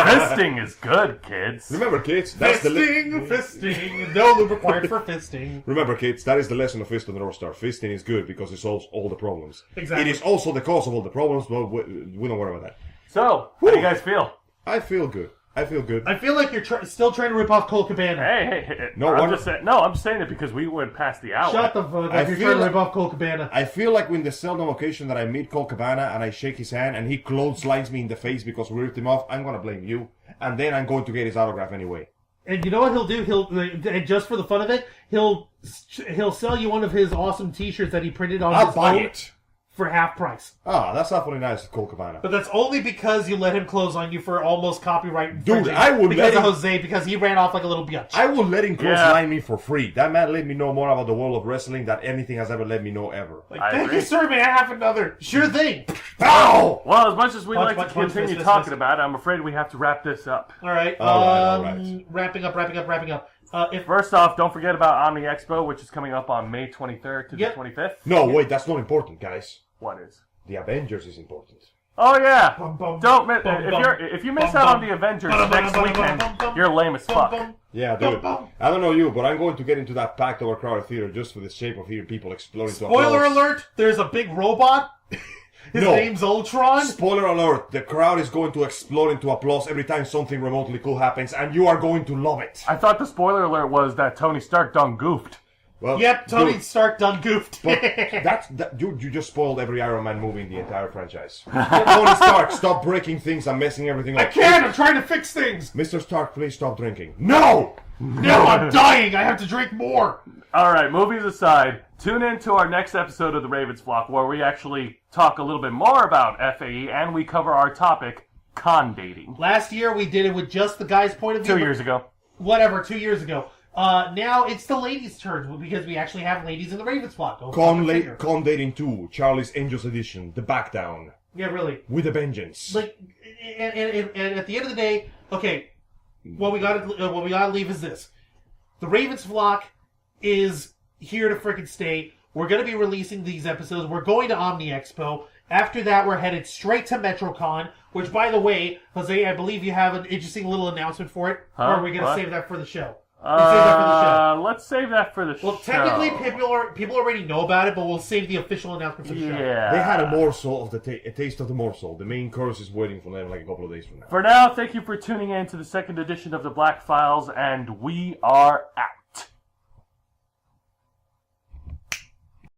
[SPEAKER 2] Fisting is good, kids.
[SPEAKER 3] Remember, kids, that's
[SPEAKER 4] Fisting. No lube required for fisting.
[SPEAKER 3] Remember, kids, that is the lesson of Fist of the North Star. Fisting is good because it solves all the problems.
[SPEAKER 4] Exactly.
[SPEAKER 3] It is also the cause of all the problems, but we don't worry about that.
[SPEAKER 2] So, how do you guys feel?
[SPEAKER 3] I feel good. I feel good.
[SPEAKER 4] I feel like you're still trying to rip off Cole Cabana.
[SPEAKER 2] Hey.
[SPEAKER 3] No,
[SPEAKER 2] I'm just saying it because we went past the hour.
[SPEAKER 4] Shut the fuck up. You're trying to rip off Cole Cabana.
[SPEAKER 3] I feel like when the seldom occasion that I meet Cole Cabana and I shake his hand and he clotheslines me in the face because we ripped him off, I'm going to blame you. And then I'm going to get his autograph anyway.
[SPEAKER 4] And you know what he'll do? And just for the fun of it, he'll sell you one of his awesome T-shirts that he printed on his
[SPEAKER 3] buy
[SPEAKER 4] own
[SPEAKER 3] it.
[SPEAKER 4] For half price.
[SPEAKER 3] Ah, that's awfully nice, Cole Cabana.
[SPEAKER 4] But that's only because you let him close on you for almost copyright
[SPEAKER 3] Dude,
[SPEAKER 4] infringing.
[SPEAKER 3] I would
[SPEAKER 4] because
[SPEAKER 3] let
[SPEAKER 4] of Jose, because he ran off like a little bitch.
[SPEAKER 3] I will let him clothesline me for free. That man let me know more about the world of wrestling than anything has ever let me know ever.
[SPEAKER 4] Like, thank you, sir. May I have another? Sure thing.
[SPEAKER 3] Ow!
[SPEAKER 2] Well, as much as we'd like to
[SPEAKER 4] Punch,
[SPEAKER 2] continue
[SPEAKER 4] punch,
[SPEAKER 2] talking about it, I'm afraid we have to wrap this up.
[SPEAKER 4] All right.
[SPEAKER 3] All right.
[SPEAKER 4] Wrapping up.
[SPEAKER 2] First off, don't forget about Omni Expo, which is coming up on May 23rd to the 25th.
[SPEAKER 3] No, wait, that's not important, guys.
[SPEAKER 2] What is?
[SPEAKER 3] The Avengers is important.
[SPEAKER 2] Oh yeah!
[SPEAKER 4] Don't
[SPEAKER 2] miss if you miss out on the Avengers next weekend, you're lame as fuck.
[SPEAKER 3] Yeah, dude. I don't know you, but I'm going to get into that packed overcrowded theater just for the shape of hearing people exploding to applause.
[SPEAKER 4] Spoiler alert! There's a big robot. His name's Ultron.
[SPEAKER 3] Spoiler alert! The crowd is going to explode into applause every time something remotely cool happens, and you are going to love it.
[SPEAKER 2] I thought the spoiler alert was that Tony Stark done goofed.
[SPEAKER 3] Well,
[SPEAKER 4] yep, Tony Stark done goofed.
[SPEAKER 3] But you just spoiled every Iron Man movie in the entire franchise. Tony Stark, stop breaking things and messing everything up.
[SPEAKER 4] I can't! I'm trying to fix things!
[SPEAKER 3] Mr. Stark, please stop drinking. No!
[SPEAKER 4] No, I'm dying! I have to drink more!
[SPEAKER 2] Alright, movies aside, tune in to our next episode of The Ravens Flock, where we actually talk a little bit more about FAE, and we cover our topic, con dating.
[SPEAKER 4] Last year we did it with just the guy's point of view.
[SPEAKER 2] 2 years ago.
[SPEAKER 4] Whatever, 2 years ago. Now it's the ladies' turn, because we actually have ladies in the Ravens Flock.
[SPEAKER 3] Con Dating 2, Charlie's Angels Edition, The Back Down.
[SPEAKER 4] Yeah, really.
[SPEAKER 3] With a vengeance.
[SPEAKER 4] Like, and at the end of the day, okay, what we gotta leave is this. The Ravens Flock is here to frickin' stay. We're gonna be releasing these episodes. We're going to Omni Expo. After that, we're headed straight to MetroCon, which, by the way, Jose, I believe you have an interesting little announcement for it. Or are we gonna save that for the show?
[SPEAKER 2] Let's save that for the show.
[SPEAKER 4] Well, technically, people already know about it, but we'll save the official announcement for the show.
[SPEAKER 2] Yeah.
[SPEAKER 3] They had a morsel of a taste of the morsel. The main course is waiting for them like a couple of days from now.
[SPEAKER 2] For now, thank you for tuning in to the second edition of the Black Files, and we are out.